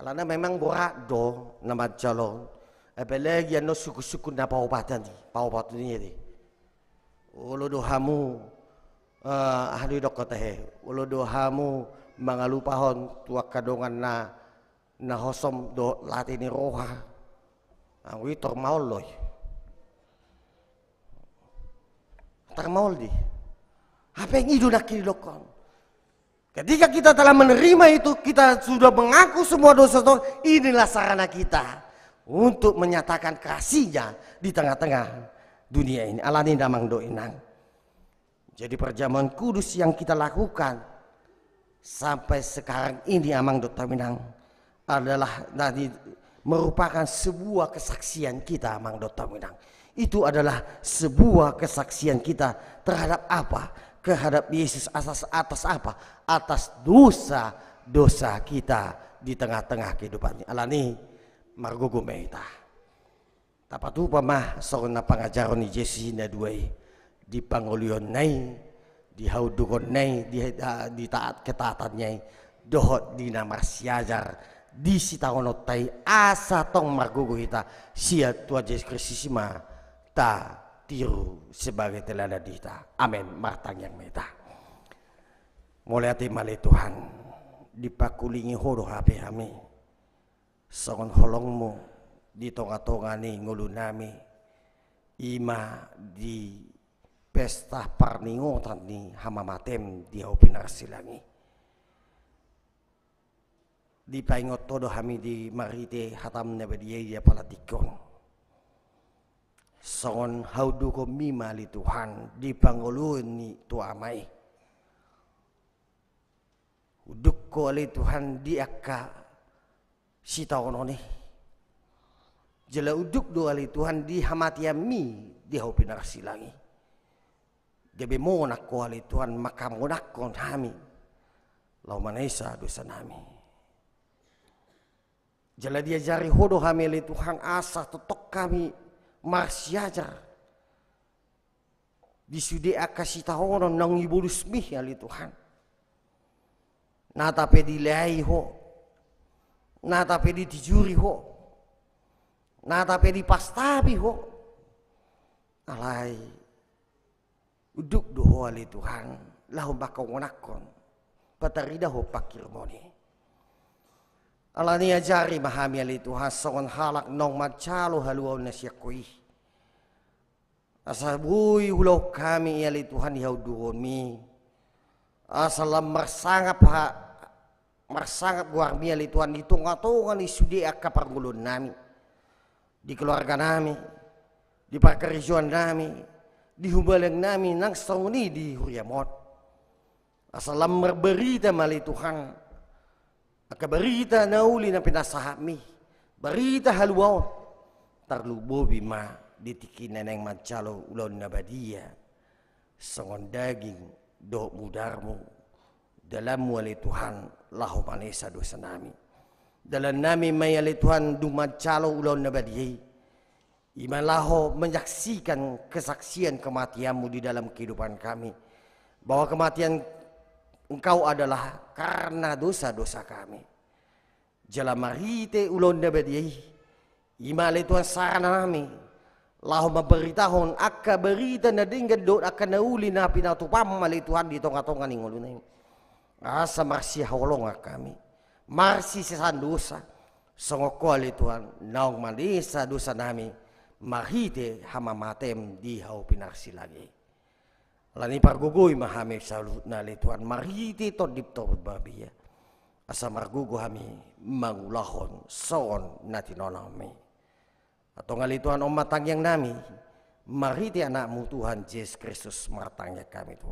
alana memang borak do na majalo apalagi ano suku-suku na paubatan ni ulo dohamu ahli dokotehe ulo dohamu mangalupahon tuak kadongan na hosom do latini roha ang witor mauloy maul di. Apa yang itu nak kilokon? Ketika kita telah menerima itu, kita sudah mengaku semua dosa-dosa. Inilah sarana kita untuk menyatakan kasihnya di tengah-tengah dunia ini. Alani damang doinang. Jadi perjamuan kudus yang kita lakukan sampai sekarang ini amang Dr. Minang adalah tadi merupakan sebuah kesaksian kita amang Dr. Minang. Itu adalah sebuah kesaksian kita terhadap apa? Terhadap Yesus atas apa? Atas dosa-dosa kita di tengah-tengah kehidupan ini. Alani margogo meita. Tapatu pamah soon na pangajaron ni Jesse na duay di pangulyon nay, di haudukon nay, di taat ketaatan nyay, dohot di nama siajar, di sitaonot tay asa tong margogo kita siya Tuhan Yesus Kristus ta tiru sebagai teladan kita. Amin. Martang yang meta. Mulai hati mali Tuhan dipakulingi hodoh hape kami. Songon holongmu di tonga-tonga ni ngulu nami ima di pesta parningotan ni hamamatem di haupinar silangi. Di paingot todo kami di marite hatam na badiye dia palatikon. Songon haudu ko mimali Tuhan di panguluan ni tuamay. Uduk ko ali Tuhan di akka sitaon ni. Jala uduk do ali Tuhan di hamatiami di haupinar silangi. Gabi mo nakko ali Tuhan makamunak kon kami. Lau manesa dosa nami. Jala dia jari hodo kami ali Tuhan asa totok kami marsiajar di sude akasi tahonon nang ibulus mi ali Tuhan. Nata pe di lei ho, nata pe di tijuri ho, nata pe di pastabi ho. Alai uduk doho ali Tuhan lahu bakau ngonakon patarida ho pakil moni. Alani ajari mahami ali Tuhan songon halak nong macalo haluaw na siya kuy. Asa buy hulau kami ali Tuhan ihaw duon mi. Asalam marsangap guar mi ali Tuhan ditunga-tunga ni sudi akka pargulun nami. Di keluarga nami, di parkerijuan nami, di hubalang nami nang sawni di huriamot. Asalam berberita mali Tuhan. Aka berita nauli na pinasahami, berita haluaw, tarlubo bima ditikinan ng mancalo ulon na badia, songon daging do mudarmu, dalam mo ali Tuhan lahu manesa dosa nami. Dalam nami may ali Tuhan dumancalo ulon na badia, imalaho menyaksikan kesaksian kematianmu di dalam kehidupan kami, bahwa kematian Engkau adalah karena dosa-dosa kami. Jala marite ulon na badiay. Imali Tuhan sarana nami. Lahu maberitahon akka berita na dinggan doon akka nauli na pinatupam mali Tuhan di tonga-tonga ning ulo na yun. Asa marsi hawalong kami. Marsi sa dosa. Songoko ali Tuhan. Naong malisa dosa nami. Marite hamamatem di hau pinarsi lagi. Lani pargugoy mahami salut na lituan mariti to dipto babiya asa margugo hami mangulahon soon natinonami atau ngalituan om matang yang nami mariti anakmu Tuhan Yesus Kristus matangnya kami tu.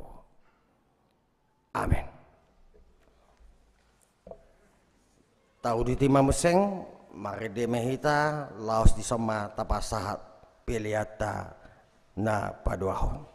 Amin. Tahu di timah meseng maride mehita laos di soma tapasahat piliata na paduahon.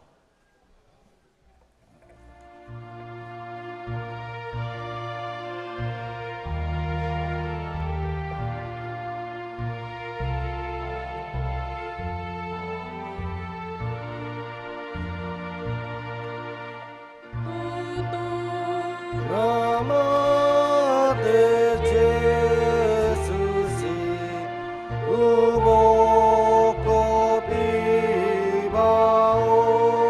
Umo kopi bao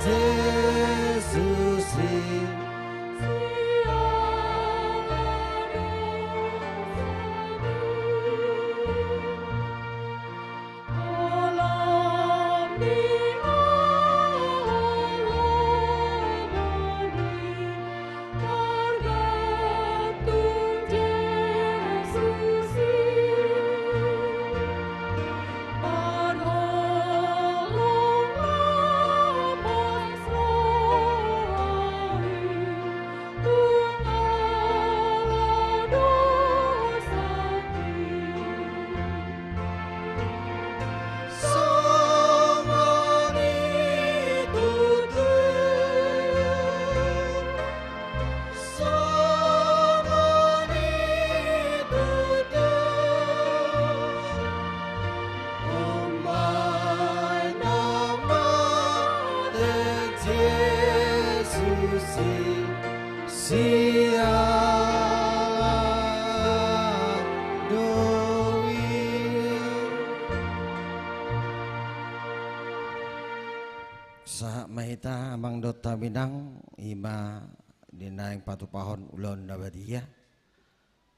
Jesus Saha mahita amang dota minang ima dinaing patupahon ulon nabadia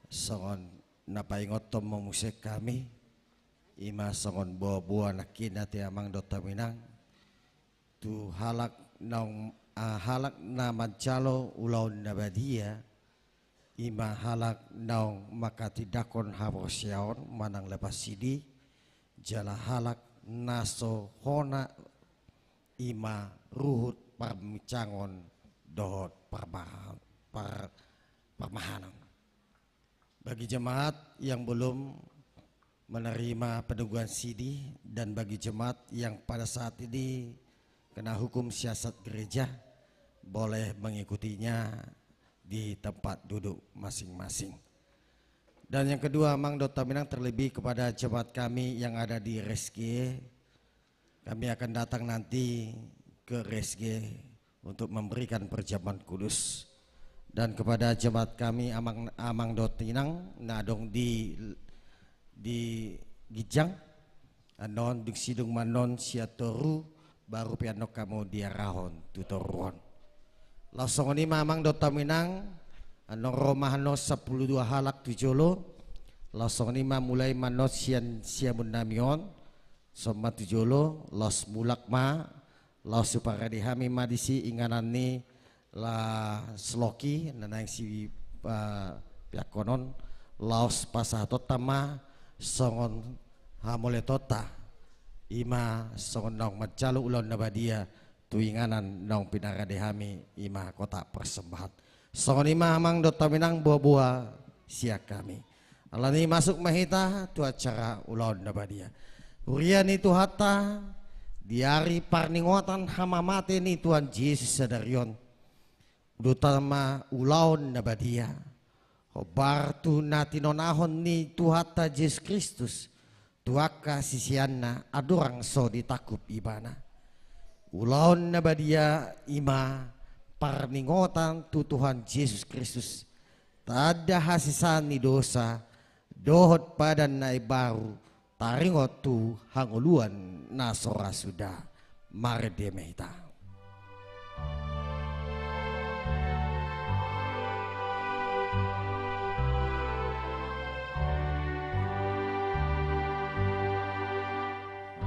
songon napaingot tomo musik kami ima songon buah-buah nakina ti amang dota minang tu halak na mancalo ulon nabadia ima halak naong makatidakon haposyaon manang lepas sidi jala halak naso hona ima ruhut parmicangon dohot permahanan. Bagi jemaat yang belum menerima peneguhan sidi dan bagi jemaat yang pada saat ini kena hukum siasat gereja boleh mengikutinya di tempat duduk masing-masing. Dan yang kedua, Mang Dota Minang terlebih kepada jemaat kami yang ada di RSG. Kami akan datang nanti ke RSG untuk memberikan perjamuan kudus. Dan kepada jemaat kami Amang Dotinang nadong di Gijang anon duksidung manon siatoru baru pianok kamu diarahon tutoruan. Langsung ini Amang Dotaminang anong romahano 12 halak tujolo. Langsung ini mulai manot siamun namion Soma tujolo los mulak ma los supaya dihami madisi inganan ni la sloki nanang si pihak konon los pasah totama songon hamole tota ima songon nong macalu ulon nabadia tuinganan nong pinara dihami ima kota persembahan songon ima Amang Dota Minang buah-buah siak kami alani masuk mahita tu acara ulon nabadia Urian itu hata diari parningotan hamamate ni Tuhan Yesus sadarion utama ulaon nabadia hobar tu natinonahon ni tuhata Yesus Kristus tuaka sisianna adorang so ditakup ibana ulaon nabadia ima parningotan tu Tuhan Yesus Kristus tak ada hasisan ni dosa dohot padan na baru taringot tu hanguluan nasora sudah maredemeta.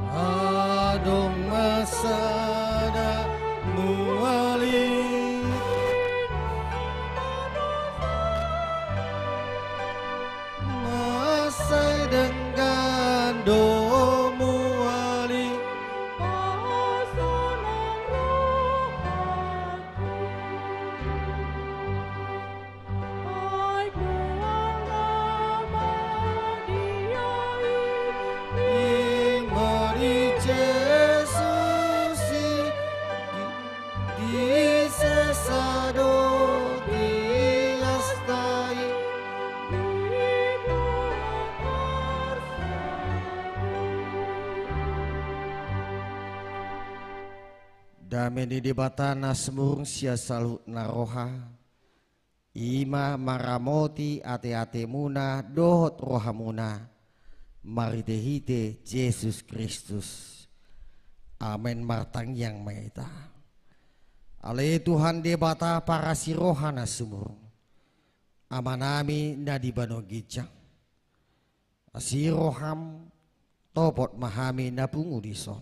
Adong masada muali masai dengan domu wali pasanang rohati ai kuang nama diai Imani Yesus di sesado di astai Dameni di batana semurung sia salut naroha ima maramoti ate-ate muna dohot rohamuna maritehite Yesus Kristus amen martang yang maita Ale Tuhan debata para sirohana sumur. Amanami na di banogijang. Asiroham topot mahami na pungudison.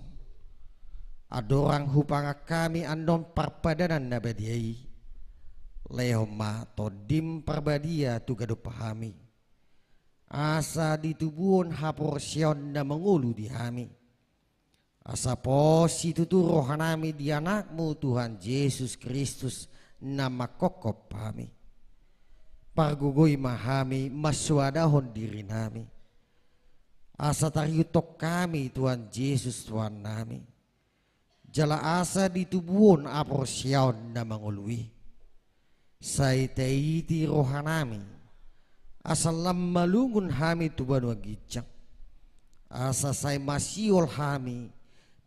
Adorang hupanga kami andon parpadanan na badiyay. Lehoma todim parbadia tugado pahami. Asa ditubuon haporsyon na mengulu di hami. Asa po si tuturohan nami di anakmu Tuhan Yesus Kristus na makokop kami. Pargugoy mahami maswadahon diri nami. Asa tariyutok kami Tuhan Yesus Tuhan nami. Jala asa ditubuon aporsyaon na mangului. Say taiti rohan nami. Asa lammalungun hami tuban wagijang. Asa say masiol hami.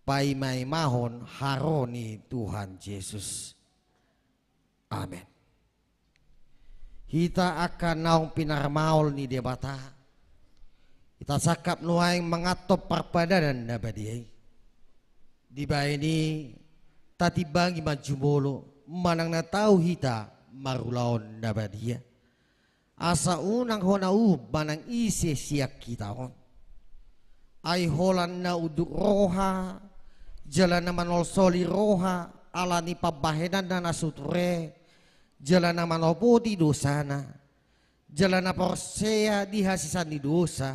Paimay mahon haroni Tuhan Yesus. Amen. Hita akan naong pinarmaol ni debata. Ita sakap nuaing mengatop parpadanan na badiyay. Di ba ini tatibangi majumolo manang natau hita marulaon na badiya. Asa unang honau manang isi siyak kita hon. Ay holan na uduk roha. Jalan na manolsoli roha ala ni pabahedan na nasutre. Jalan na manopoti dosana. Jalan na porsea dihasisan ni dosa.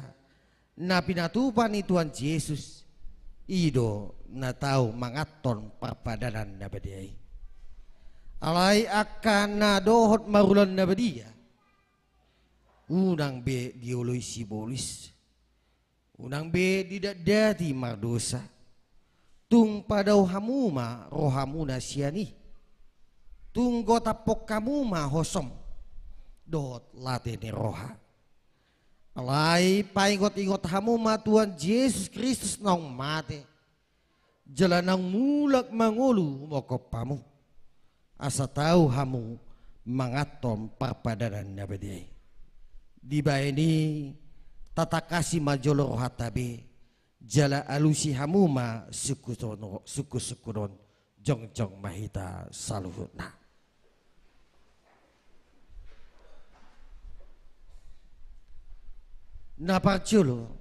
Na pinatupan ni Tuhan Yesus. Ido na tau mangaton parpadanan na badiyay. Alay akan na dohot marulan na badiya. Unang be dioloy sibolis. Unang be didadati mardosa. Tung padaw hamuma rohamuna siyani. Tung gotapok kamuma hosom. Dot late ni roha. Alay paingot-ingot hamuma Tuhan Yesus Kristus nang mate. Jalanang mulak mangulu mokop pamu. Asa tahu hamu mangatom parpadanan na badiyay. Di ba ini tatakasi majolo rohatabe. Jala alusi hamuma suku-sukuron jong-jong mahita saluhutna. Naparculo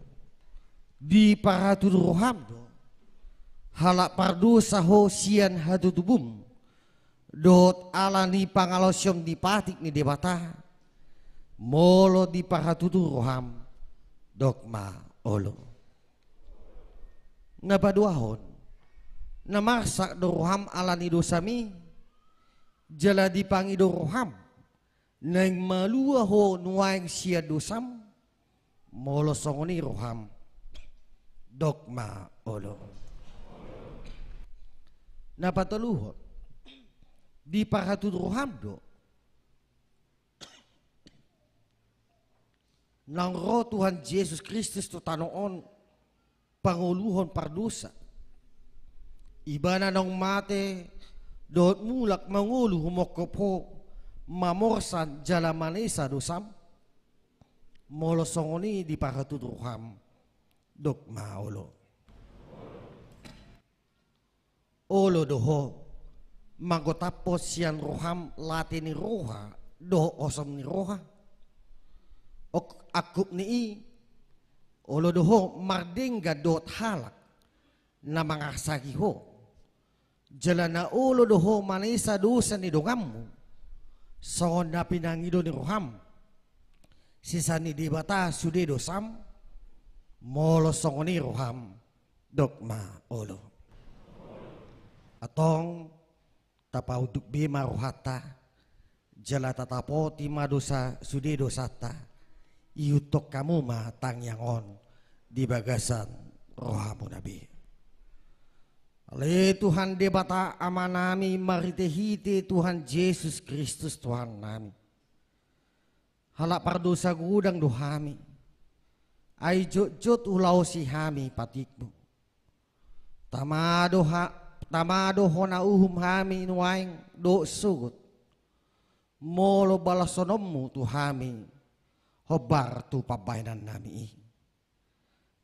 di paratudroham do halak pardu saho sian hatutubum dot alani pangalosyom di patik ni debata molo di paratudroham dogma olo. Napaduahon namasak doroham alani dosami jala dipangi doroham nang maluaho nuaing sia dosam molosongoni roham dogma olo. Napataluho di paratud roham do nang roh Tuhan Yesus Kristus to tanoon panguluhon pardusa. Iba na nang mate doot mulak mangulu humokopo mamorsan jalamanesa dosam molosongoni di paratudruham dogma olo. Olo doho magotapos siyan roham lati ni roha do osom ni roha ok akup ni olo doho mardengga dot halak na mga sagiho. Jala na ulo doho manisa dosa ni dongammu. So na pinangido ni roham. Sisa ni dibata sude dosam. Molo songo ni roham. Dogma olo. Atong tapauduk bima rohata. Jala tatapo tima dosa sude dosata. Iutok kamu ma tangyangon di bagasan rohamu nabi. Ale Tuhan debata amanami maritehite Tuhan Yesus Kristus Tuhan nami. Halak pardosa gudang dohami. Ay jot ulaw si hami patikmu. Tamado hona uhum hami nuaing do sugut. Molo balasonommu tuhami. Hobar tu pabainan nami.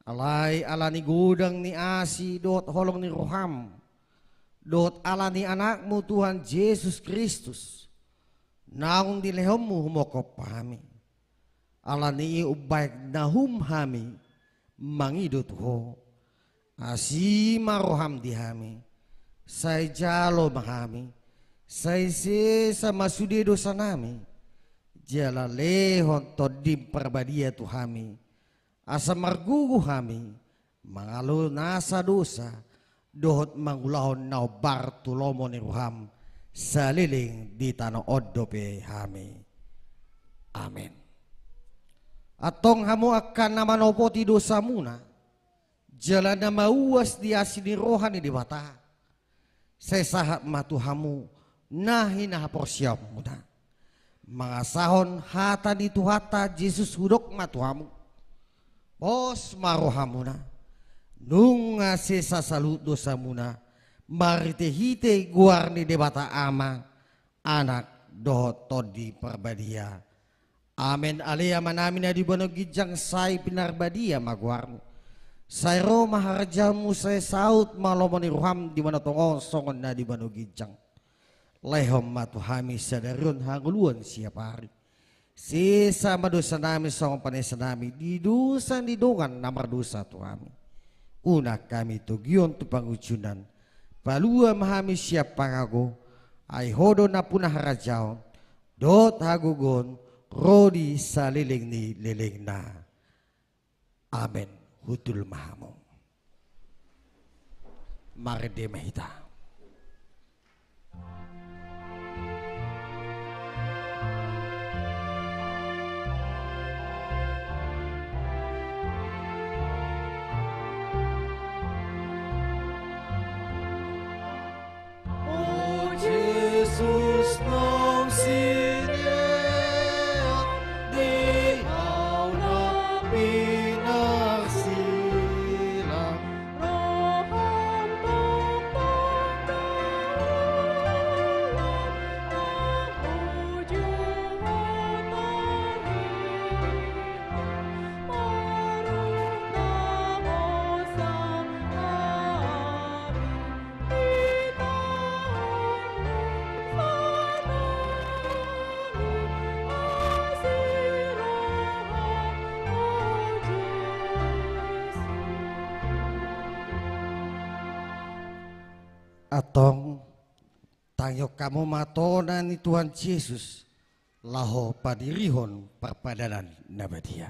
Alay alani gudang ni asi dot holong ni roham. Dot alani anakmu Tuhan Yesus Kristus. Naung dilehommu humokop pahami. Alani ubaik nahum hami. Mangidot ho. Asima roham dihami. Say jalo mahami. Say se sama sudi dosa nami. Jala lehon todim perbadia tuhami. Asa margugu hami. Mangalo nasa dosa. Dohot mangulahon na Bartolomo ni Ruham saliling di tanah odope hami. Amin. Atong hamu akan naman opoti dosa muna. Jalan na mauwas di asini rohani di bata. Sesahat matu hamu nahi na porsiap muna. Mga sahon hata di tuhata Jesus hudok matu hamu. Bos marohamu na. Nung sesa salut dosa muna maritehite guarni debata ama anak dohot todi perbadia. Amen alea manamin na di banogijang say pinarbadia maguarmu. Say ro maharajamu say saut malomoni ruham di manatongon songon na di banogijang. Lehom matuhami sadarun hanguluan siap hari. Sisa madosa namin songon panesa namin di dosa di dongan namar dosa tuhami. Una kami tugyon tu pangucunan. Palua mahami siap pangago. Ay hodo na punah rajaon. Dot hagugon. Rodi saliling ni liling na. Amen. Hutul mahamo. Marede mahita. Jesus nom sinia di auna pinarsila Roham Atong tayo kamu matona ni Tuhan Yesus laho padirihon perpadanan nabadia.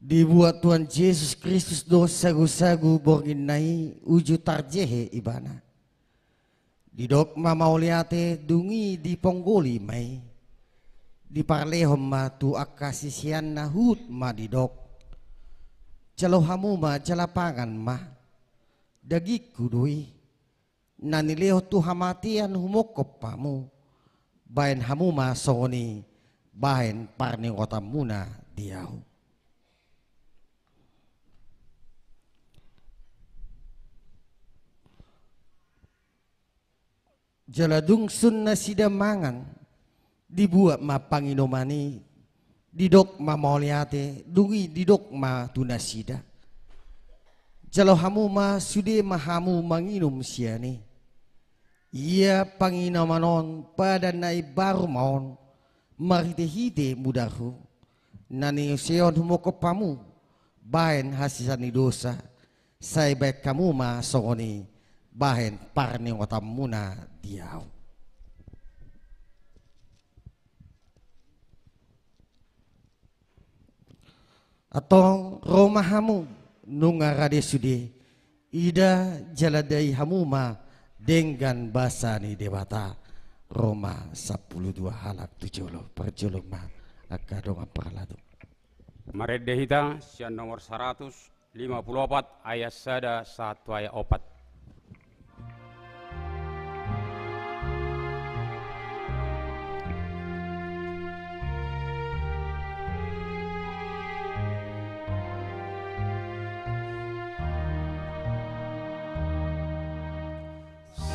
Dibuat Tuhan Yesus Kristus do sagu-sagu borgin nai uju tarjehe ibana. Didok mamauliate dungi di ponggoli mai. Di parlehom ma tu akasisian nahut ma didok. Jalohamu ma jalapangan ma. Dagik kudui. Nanileho tu hamatian humokop pamu. Bayan hamu ma soni. Bayan parni otamuna diau. Jaladung sun na sidamangan dibuat ma panginomani didok ma mauliate dungi didok ma tunasida jalohamu ma sude mahamu manginum siani ia panginomanon pada nai baru maon marite-hite mudahu nani seon humokopamu bahen hasisani dosa sai baik kamu ma songoni bahen parni otamuna diau. Atong romahamu nungarade sude ida jaladai hamuma dengan bahasa ni dewata Roma 12 halak 70 perjulung ma akadong perladu. Marede hita sian nomor 154 ayat sada 1 ayat 4.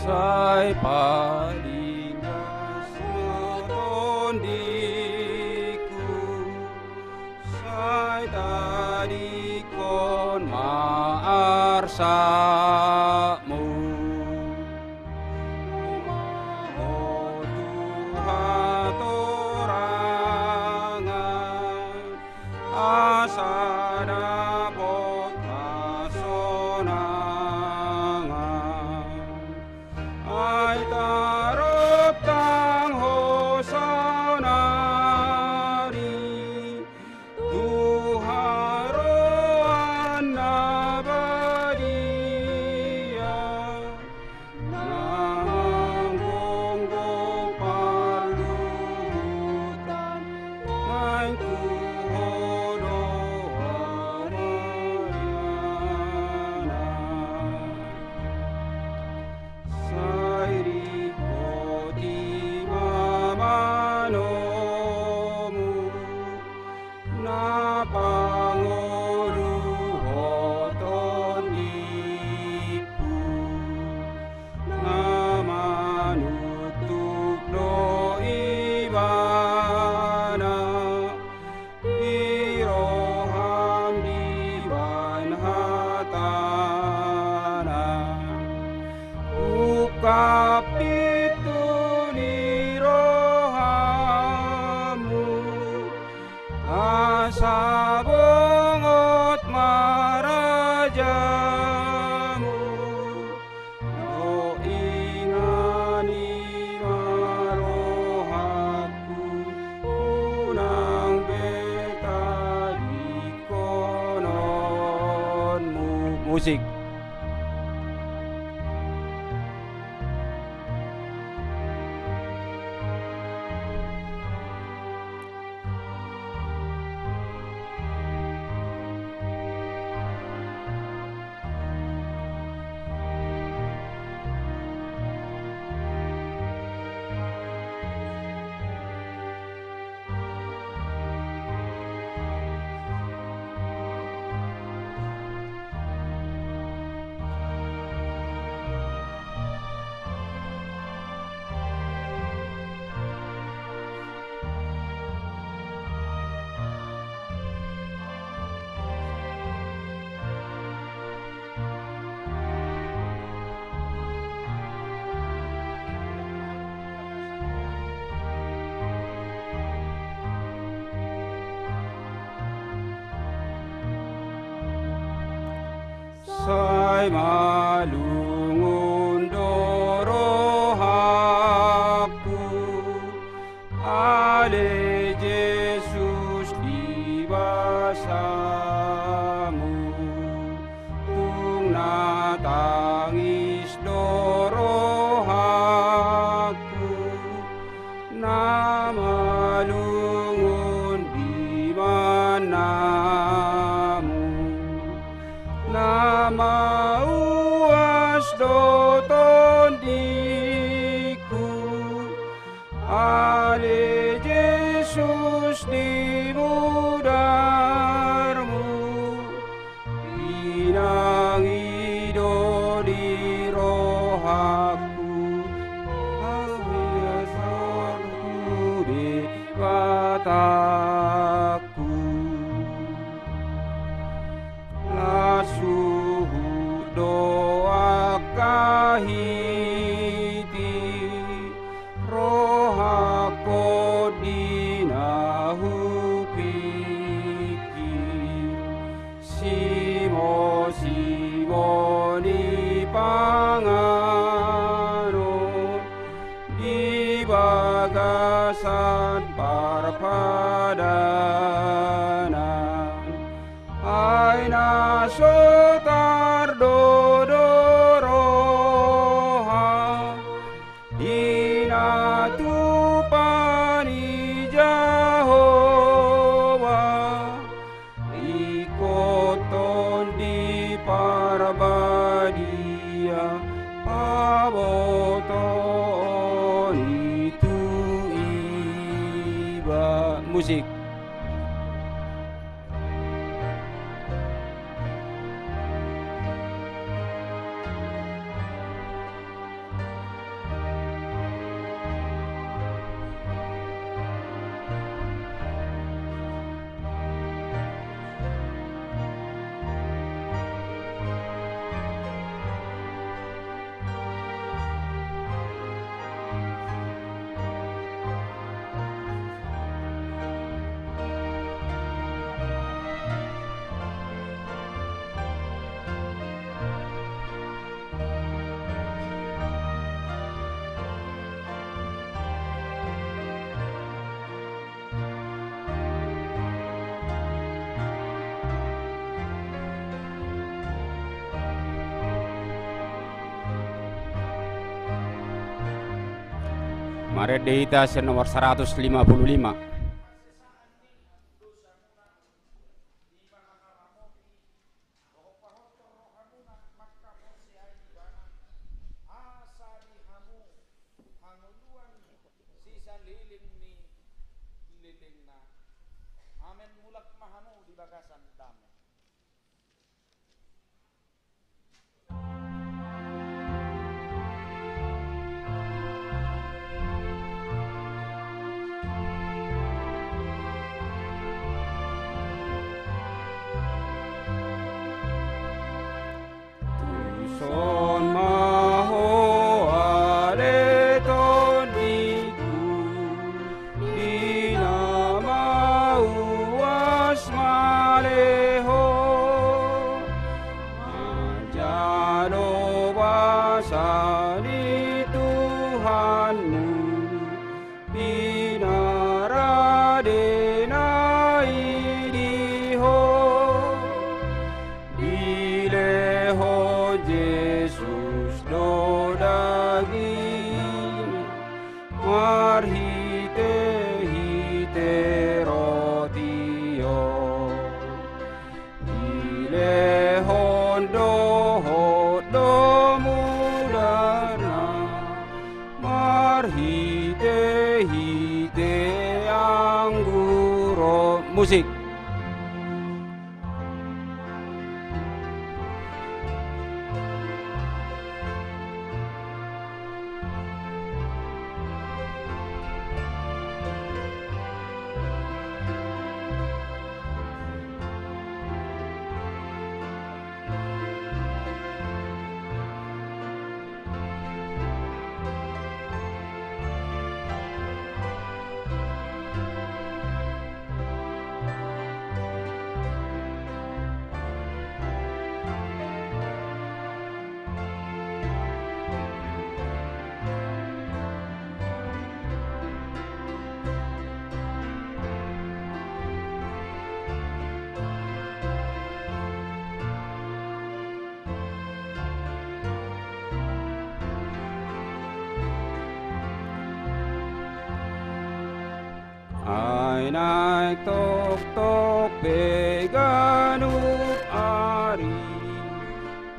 Sai palingas diku kuasa-Mu. Oh Tuhan torangan asa dapot kasonangan ay tarot tang hosanari Tuhan roan nabadia nanggonggong parluhutan ay tuhodo amariana sairi koti mamanomu na panguluhoton ipu na manutup do ibana iroham diwan hatana ukap itu ni rohamu asa bongot marajamu do ingani marohatku unang beta di kononmu. Musik. Say malungun dorohaku ale Jesus di basamu tung natangis dorohaku na malungun di manamu nama uas doton diku ale Jesus di mudarmu pinangido di rohaku awiasorku di kataku suhu doa kahiti rohako dinahu pikir simo di panganon di bagasan parpadanan ay nasotar dodoroha inatupani Jehovah ikoton di parbadia aboton itu iba. Musik. Maret Deita nomor 155. Son maho aleton diku dina mauas maleho ajalo basani Tuhanmu pinaradenai diho dileho Jesus do daging marhite hite rotio dilehon do mudana marhite hite angguro musik. Ay naik tok peganup ari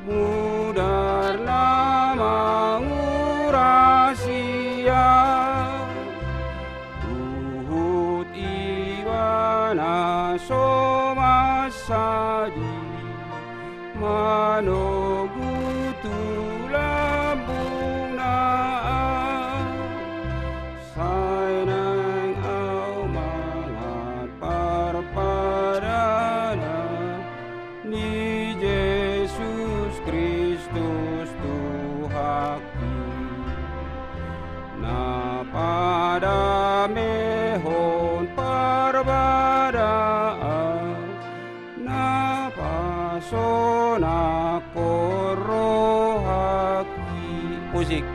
mudar nama ngurasia uhut iwana somasadi manogutu lambung naan sainang au mangat parpadana ni Jesus Kristus Tuhaki na pada mehon parbadaan na pasona korohaki musik.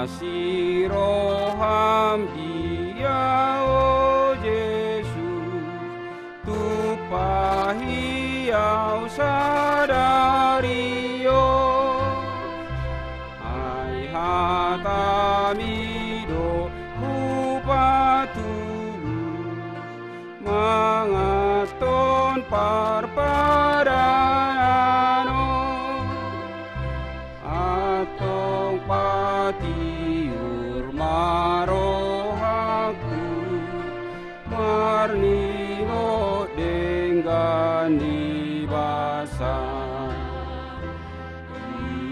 Siroham dia o Jesus tupahiau sadario ai hatamido hupatulus mangaton parpadano atong patiur maroha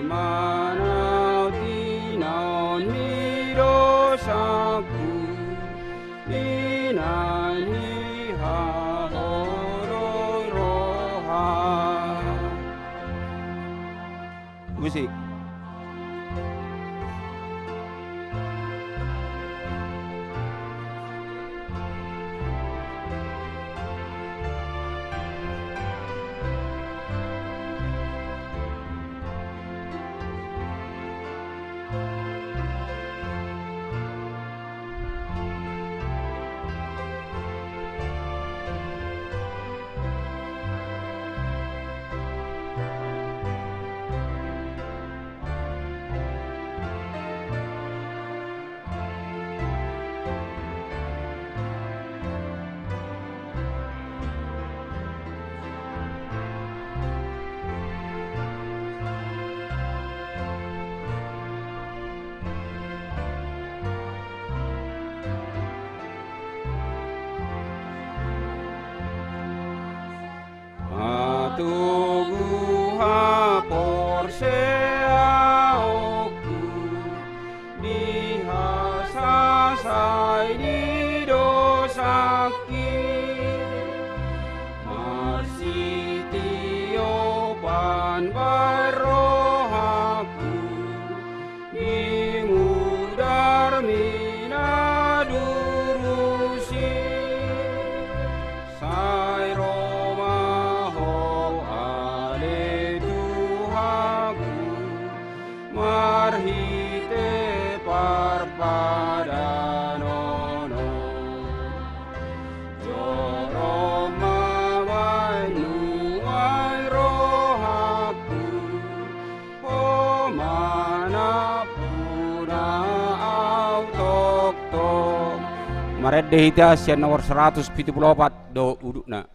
manau tinaon midosaku inani hahoroi roha. Musik. Tuguha porsea oku dihasasai di dosaki marsitiopan barohaku dimudar mina durusi sai marhite parpadanono joro mawai nuai rohaku pomanapuna autoktok. Maredde hita sian nomor 174 do udukna.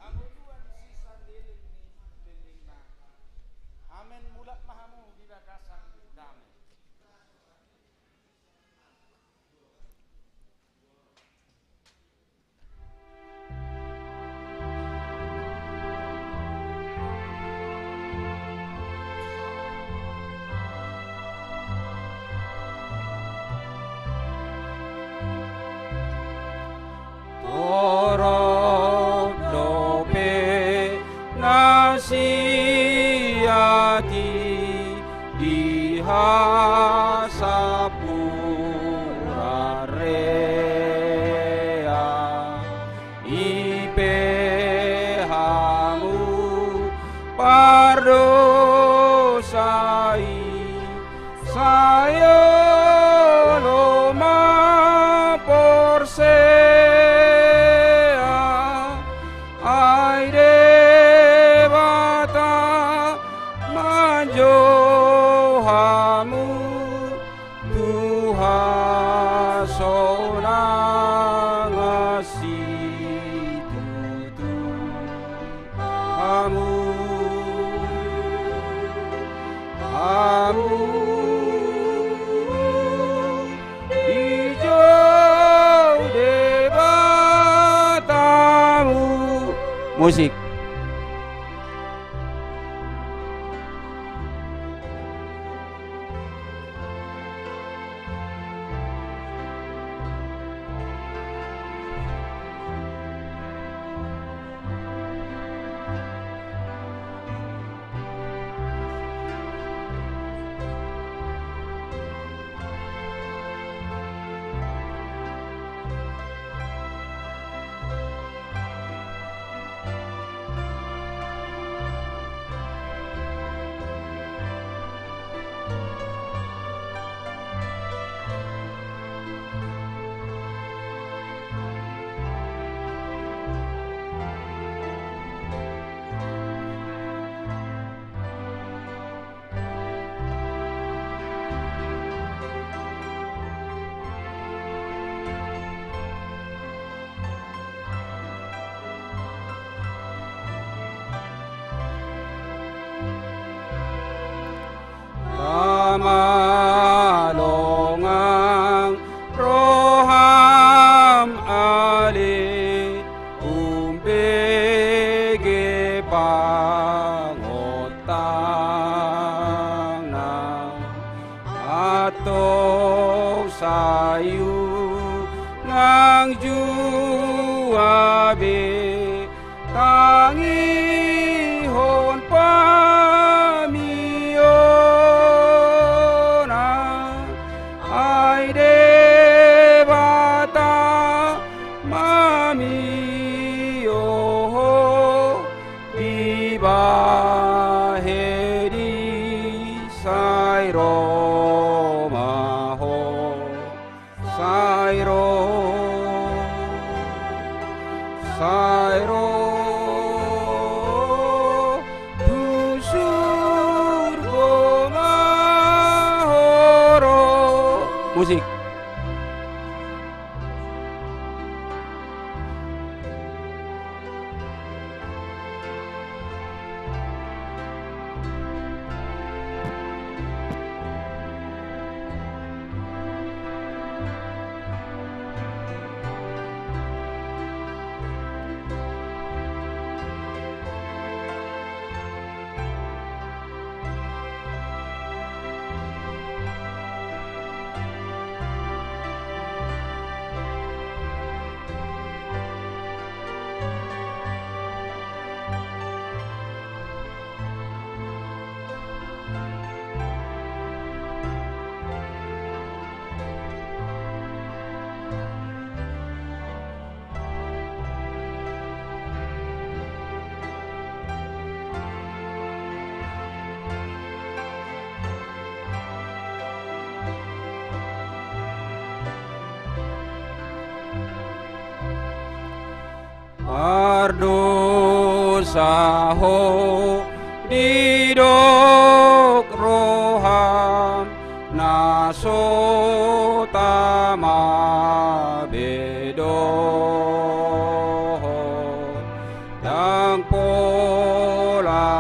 Nasiati dihasapura rea ipehamu pardosai sayo loma porsea aire johamu Tuhan sonang ngasih tutu kamu hijau debatamu. Musik. Malongang roham ali umbege pangotang na sayu ngang juabe tangi hon pamiona ai debata mamio di bahedi sairo maho sairo sairo busur gomahoro musik. Ardosaho didok roham nasotama bedo yang pola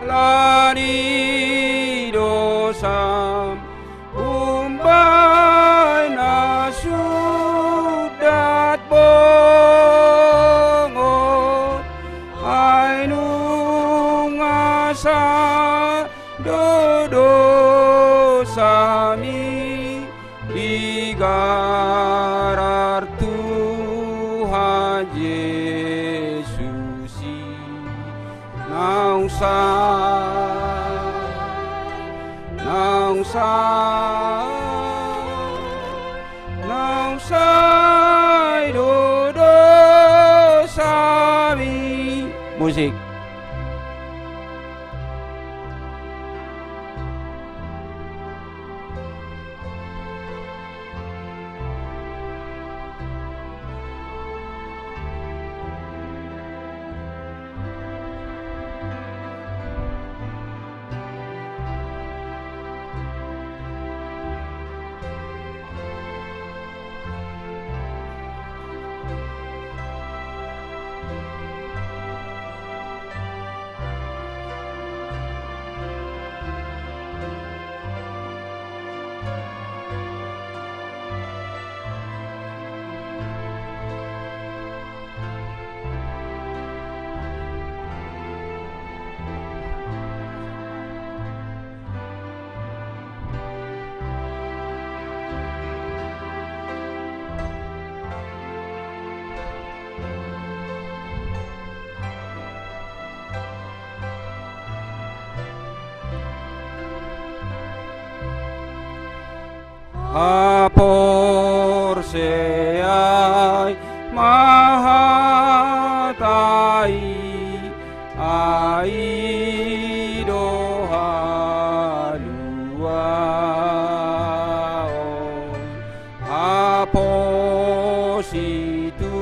lani dosam umbai nasudat bongot ainung asa dodo sami digarar Tuhan Yesusi nausa nausa nausa dodo sami musik. Apor seai mahatai ai dohalua apositu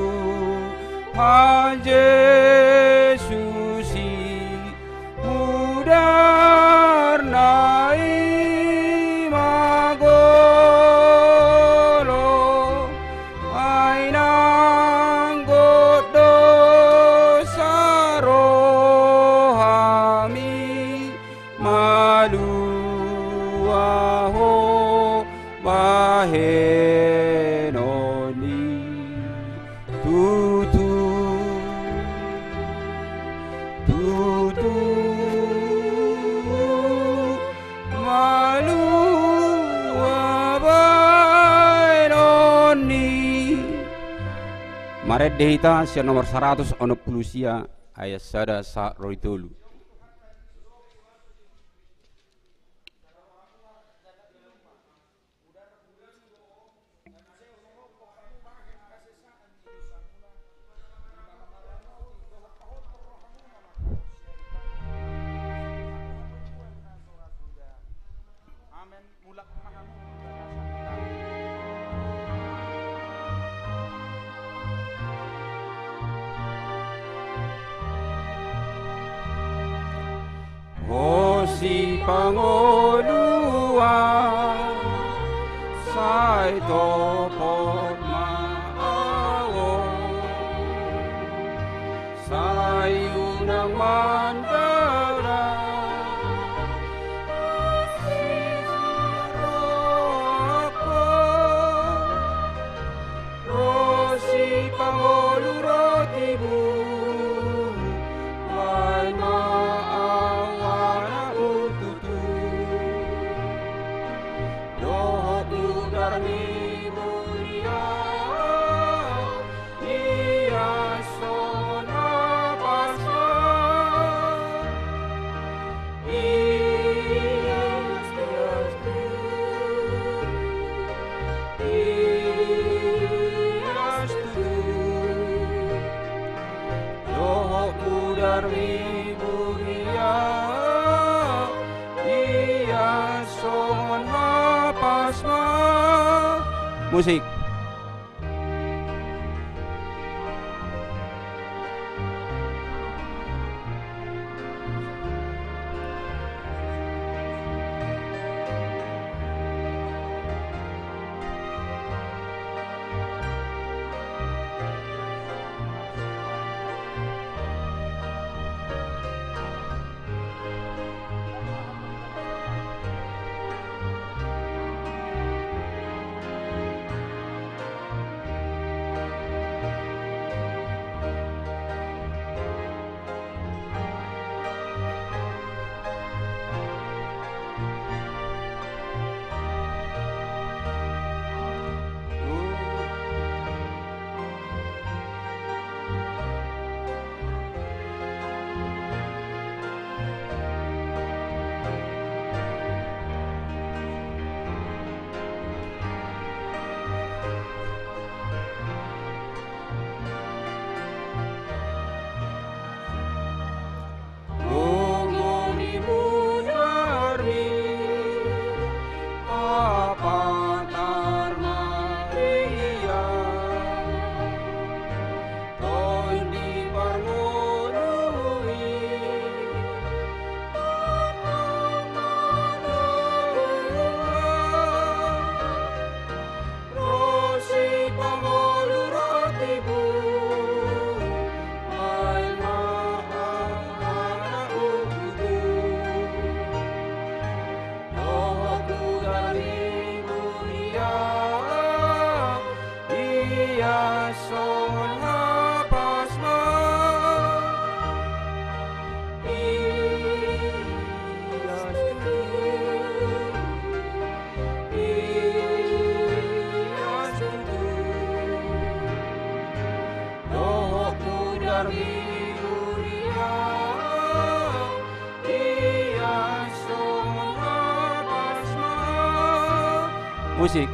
Yesusi mudar nai magolo Maret dehita sia nomor 100 ono pulusia ayat sada sa roitolu. Si panguluan sa ito pagmaawa sa iyo ng mandala sisiro ako Rosi Pangulu Rotibu ay musik. Musik.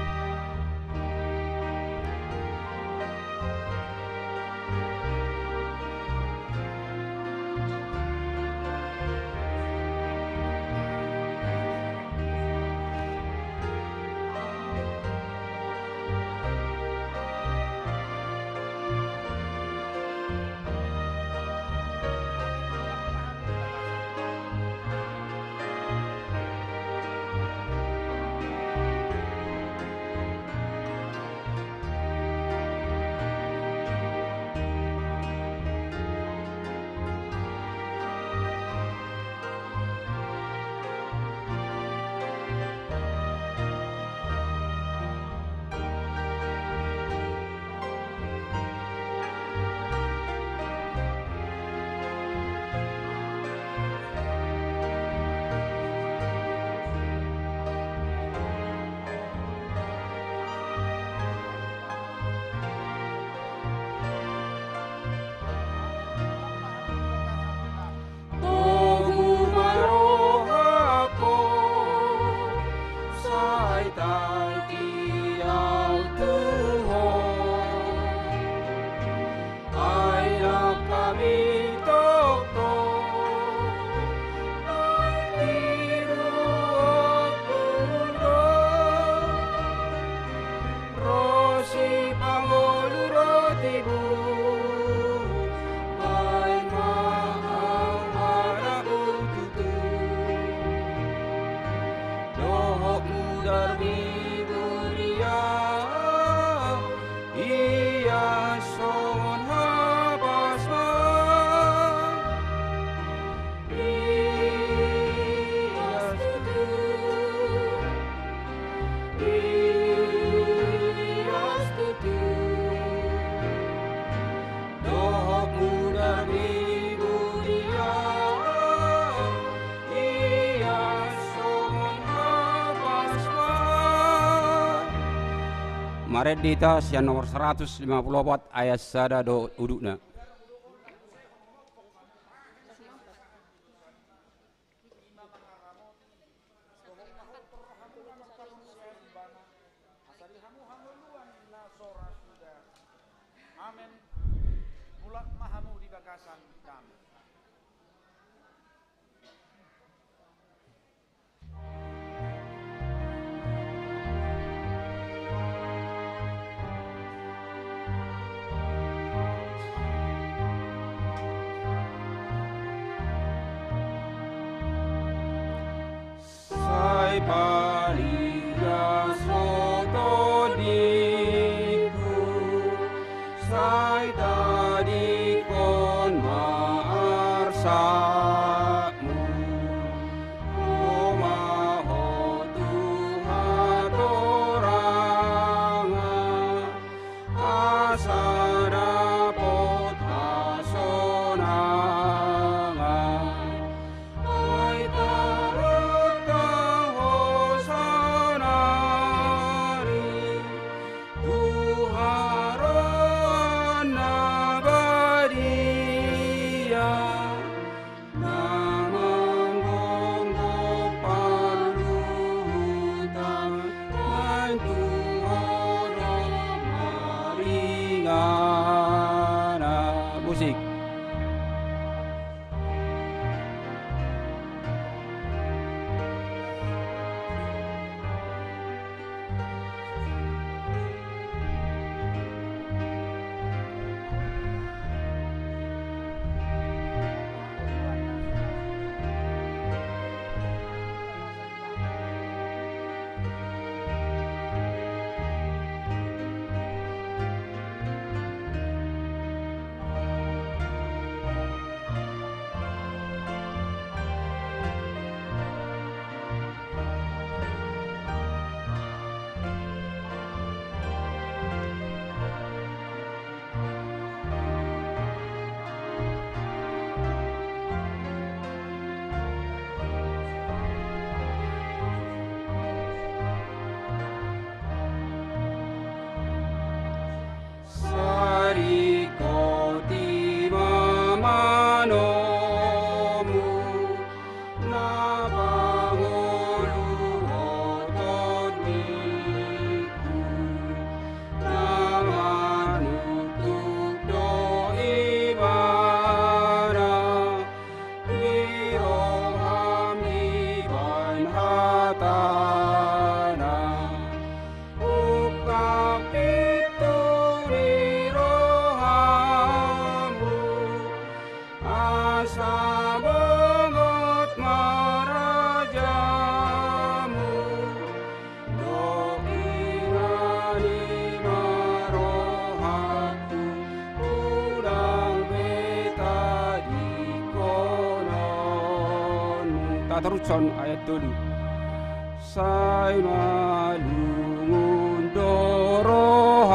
darmi buria ia son habasma Maredita sian nomor 154 ayat sada do udukna. Amin. Mulak mahamu di bakasan kami. Sai paliga soto diku, sai tadi kon maarsamu, omaho Tuhan toranga, asa dapot hasonanga. Musik. Terusan ayat dulu. Sai malungun dorohaku,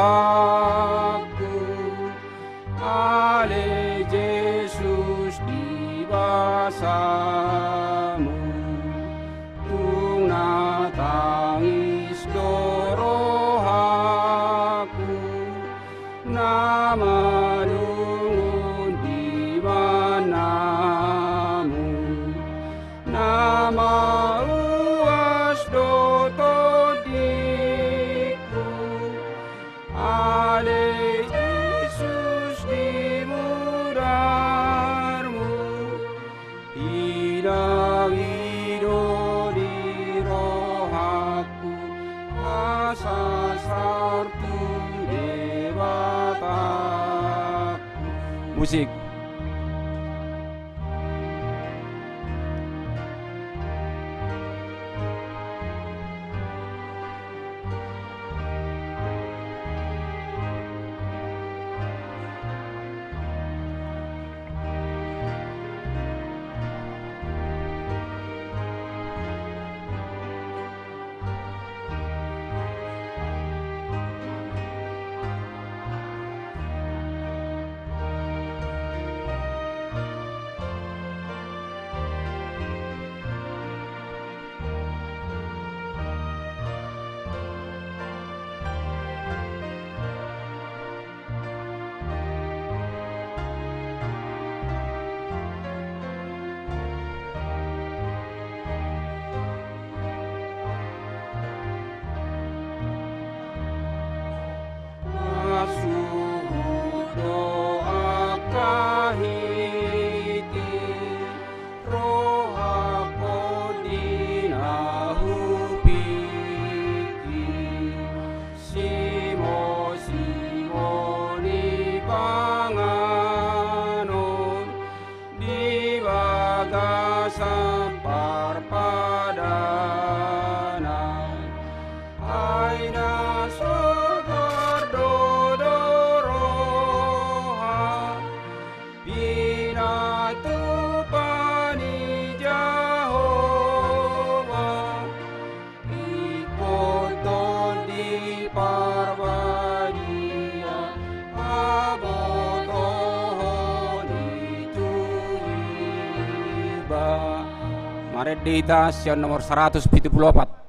ale Yesus di basamu, tuna tangis dorohaku, nama lungun di manamu. Nama uas doto diku, ale Yesus di mudarmu, hilang hidup di rohaku, asa sartu dewataku. Musik. Dehita sian nomor 174.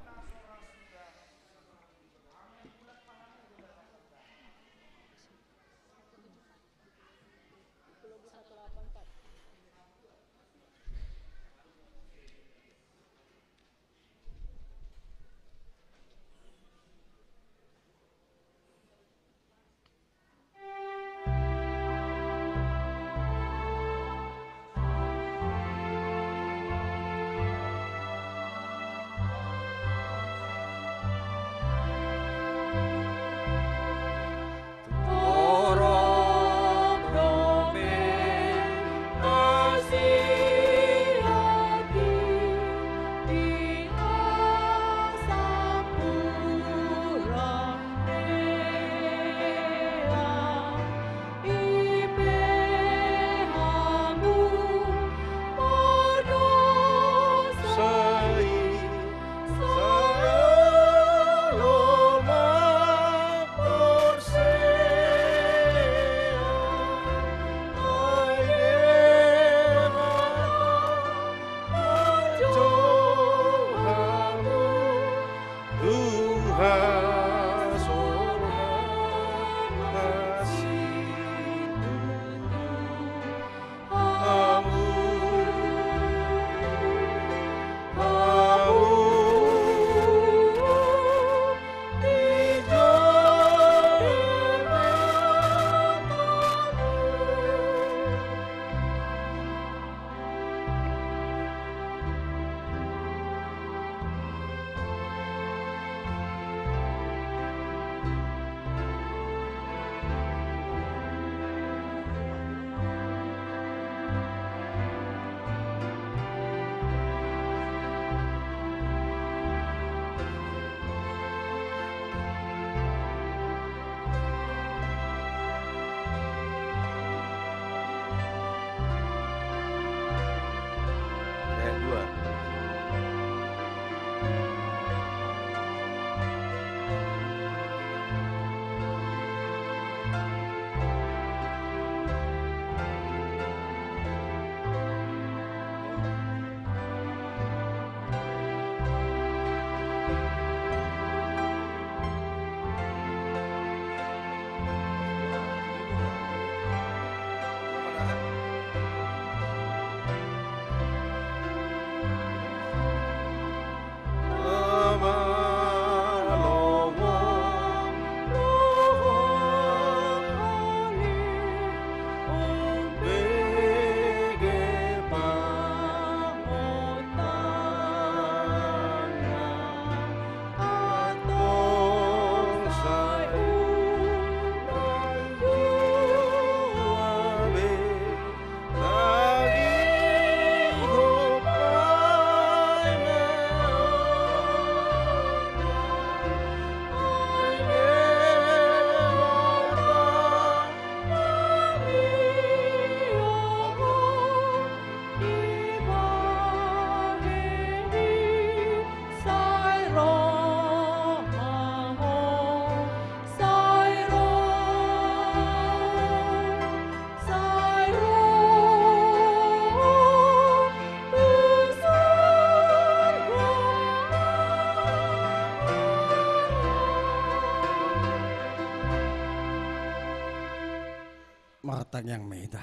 Martang yang meda.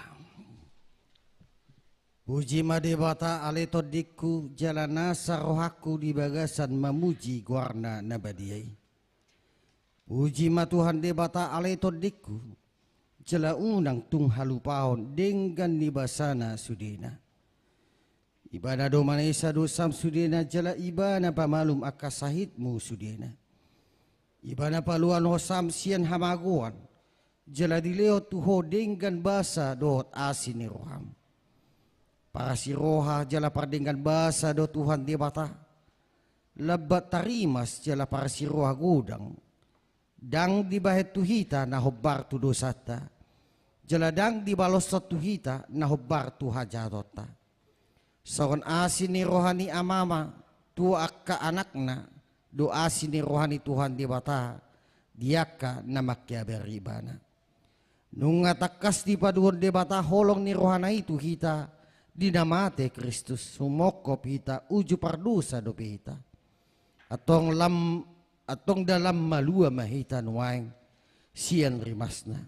Puji madebata aleto diku jalana sarohaku di bagasan memuji guarna nabadiai. Puji ma Tuhan debata aleto diku jala unang tung halupaon dengan nibasana sudena. Ibana domanesa dosam sudena jala ibana pamalum akasahitmu sudena. Ibana paluan hosam sian hamaguan jala dileo tuho dengan basa dot asini roham. Para si roha jala dengan basa do Tuhan debata. Lebat tarimas jala para si roha gudang. Dang di bahet tuhita na hobbar tu dosata. Jala dang di balosot tuhita na hobbar tu hajatota. Sawan asini rohani amama tu akka anakna do asini rohani Tuhan debata. Diaka na makya beribana. Nung atakas di paduon debata holong ni rohana itu hita dinamate Kristus humoko pita uju pardusa do pita atong dalam malua mahitan waing sian rimasna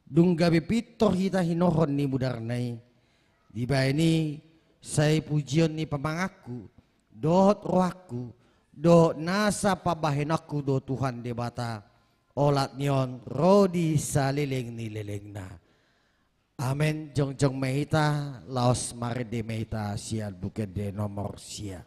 dung gabi pitor hita hinohon ni mudarnai di ini saya pujian ni pamangaku dohot rohaku do nasa pabahenaku do Tuhan debata olat nyon rodi saliling ni lelengna. Amen. Jong mehita laos mare de mehita sial bukan de nomor sia.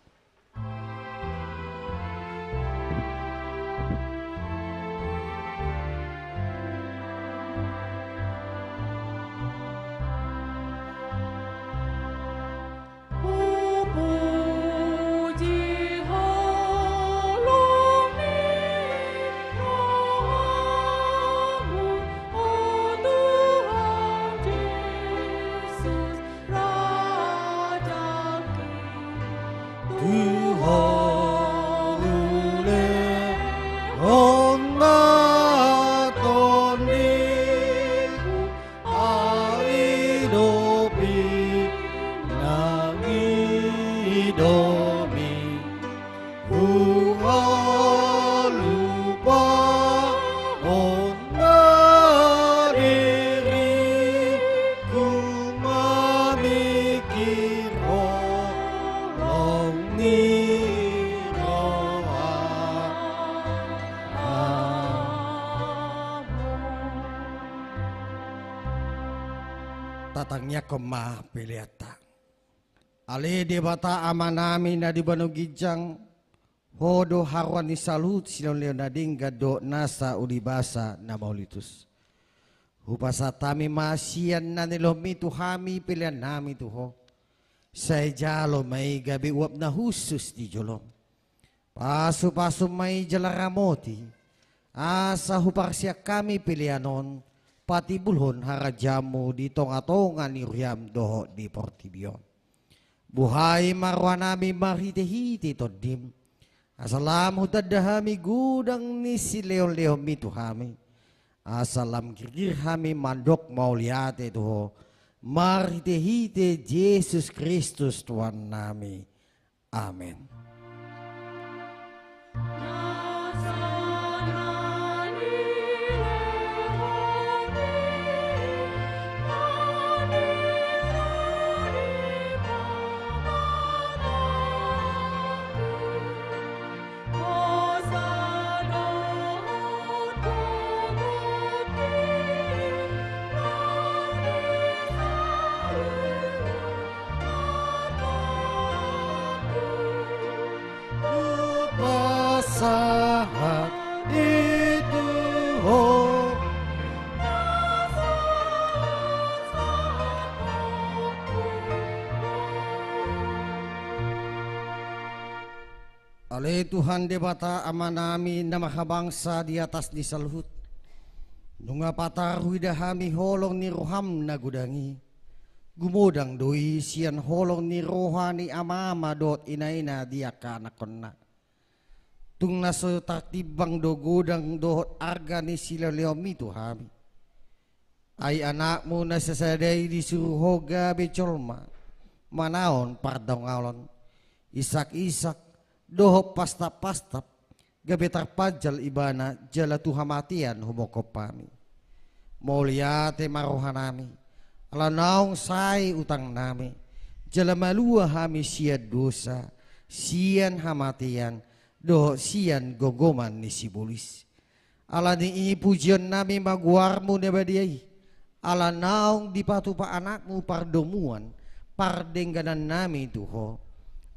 Tatangnya kemah piliata. Ale debata amanami na di banugijang hodo harwan ni salut silon leonading gado nasa udibasa na maulitus. Hupasa tami masian na nilomi tuhami pilihan nami tuho. Say jalo may gabi uap na husus di jolong. Paso-paso may jalaramoti. Asa huparsya kami pilihanon. Pati bulhon harajamu di tonga-tonga ni Riyam doho di Portibio. Buhay marwa nami marhite-hite todim. Asalam hutadahami gudang ni si leon-leon mitu hami. Asalam kirkir hami mandok mauliate doho. Marhite-hite Yesus Kristus Tuhan nami. Amin. Saat itu Ale Tuhan debata amanami na makabangsa di atas di saluhut nunga patar widahami holong ni roham na gudangi gumudang doi sian holong ni rohani amama dot inaina dia kanakon na tung naso tatibang do gudang dohot arga ni sila leomi Tuhan ay anakmu na sasaday di suruh gabi colma manaon pardong alon isak-isak doho pastap-pastap gabi tarpajal ibana jala tuhamatian humokop pami mauliate marohanami alanaong say utang nami jala malua hami siya dosa siyan hamatian doho sian gogoman ni sibulis. Ala ni pujian nami maguarmu nebadiai. Ala naong dipatupa anakmu pardomuan pardengganan nami tuho.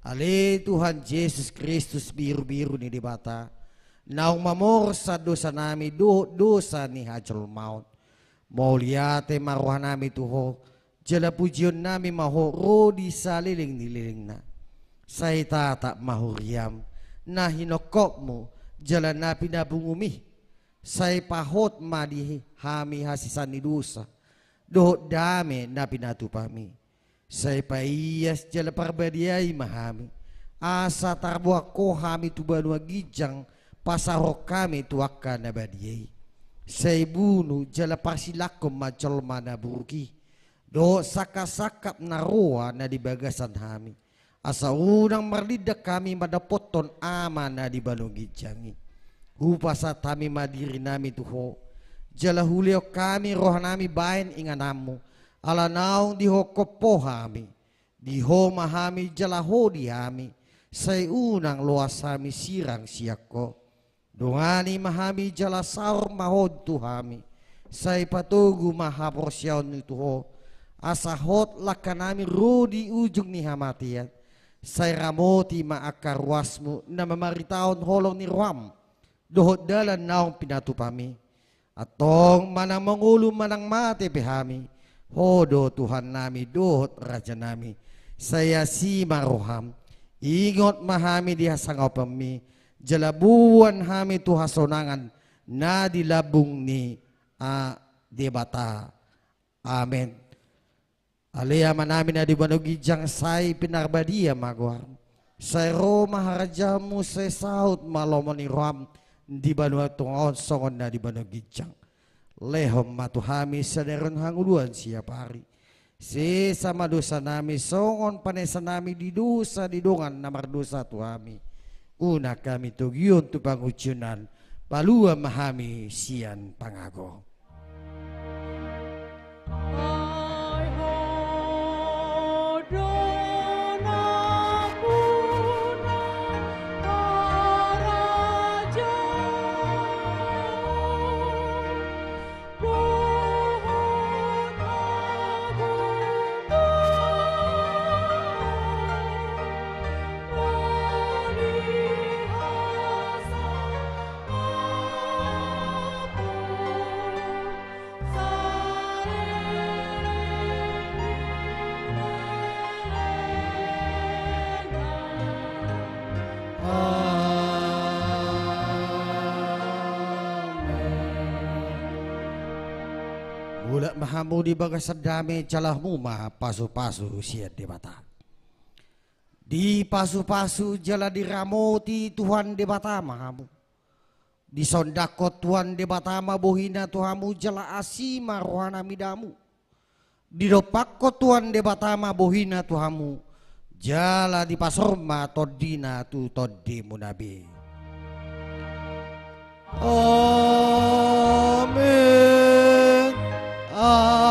Ale Tuhan Yesus Kristus biru-biru ni dibata. Naong mamor sa dosa nami dosa ni hajol maut. Mauliate maruah nami tuho. Jala pujian nami maho rodi saliling nililing na. Say tata mahuriam. Na hinokokmu jalan na pinabungumi say pahot madi hami hasisan ni dosa dohot dame na pinatupami say paiyas jala parbadiay mahami asa tarbuak ko hami tubanua gijang pasarok kami tuaka na badiyay say bunu jala pasilakom macol mana buruki Do sakap-sakap naroa na di bagasan kami. Asa unang marlidak kami madapoton ama na di balungi jangi. Hupasa kami madiri nami tuho. Jala hulio kami roh nami bain inganamu. Ala naong diho kopo kami. Diho mahami jala hodi kami. Say unang luas kami sirang siyako. Dungani mahami jala saur mahod tu kami. Say patugu mahapor siyaw ni tuho. Asahot lakanami rudi ujung ni hamatian. Say ramoti maakarwasmu na mamaritaon holong ni Ruam. Dohot dalan naong pinatupami. Atong manang mangulo manang mati pihami. Hodo Tuhan nami dohot raja nami. Saya si maroham. Ingot mahami diha sangaw pami. Jalabuan hami tuhasonangan na dilabung ni debata. Amen. Alea manamin na di banugijang say pinarbadia magwar. Say Roma harajamu say sahut malomo ni Ram di banua tungon songon na di banugijang. Lehom matuhami sa deron hanguluan siap hari. Si sama dosa nami songon panesa nami di dosa di dongan namar dosa tuhami. Una kami tugion tu pangucunan palua mahami sian pangago. Bulat mahamu di bagasan dami calahmu mah pasu-pasu siat di mata. Di pasu-pasu jala diramoti Tuhan di bata mahamu. Di sondako Tuhan di bata bohina Tuhamu jala asima rohana midamu. Di dopakko Tuhan di bata bohina Tuhamu jala di pasorma todina tu todi munabi. Amin. Amin.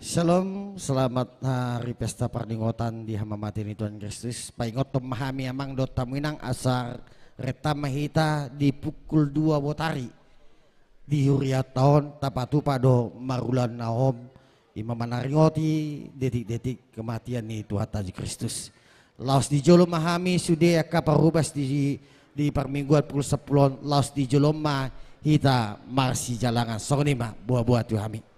Shalom, selamat hari pesta perninggotan di Hamamati ni Tuhan Kristus. Paingot memahami amang dota minang asar reta mahita di pukul 2 botari. Di huriat tahun tapatu pado marulan naom imamanaringoti detik-detik kematian ni Tuhan Yesus Kristus. Laos di jolo mahami sudah kaparubas di permingguan pukul 10 laos di jolo mah hita marsi jalangan sonima buah-buah Tuhami.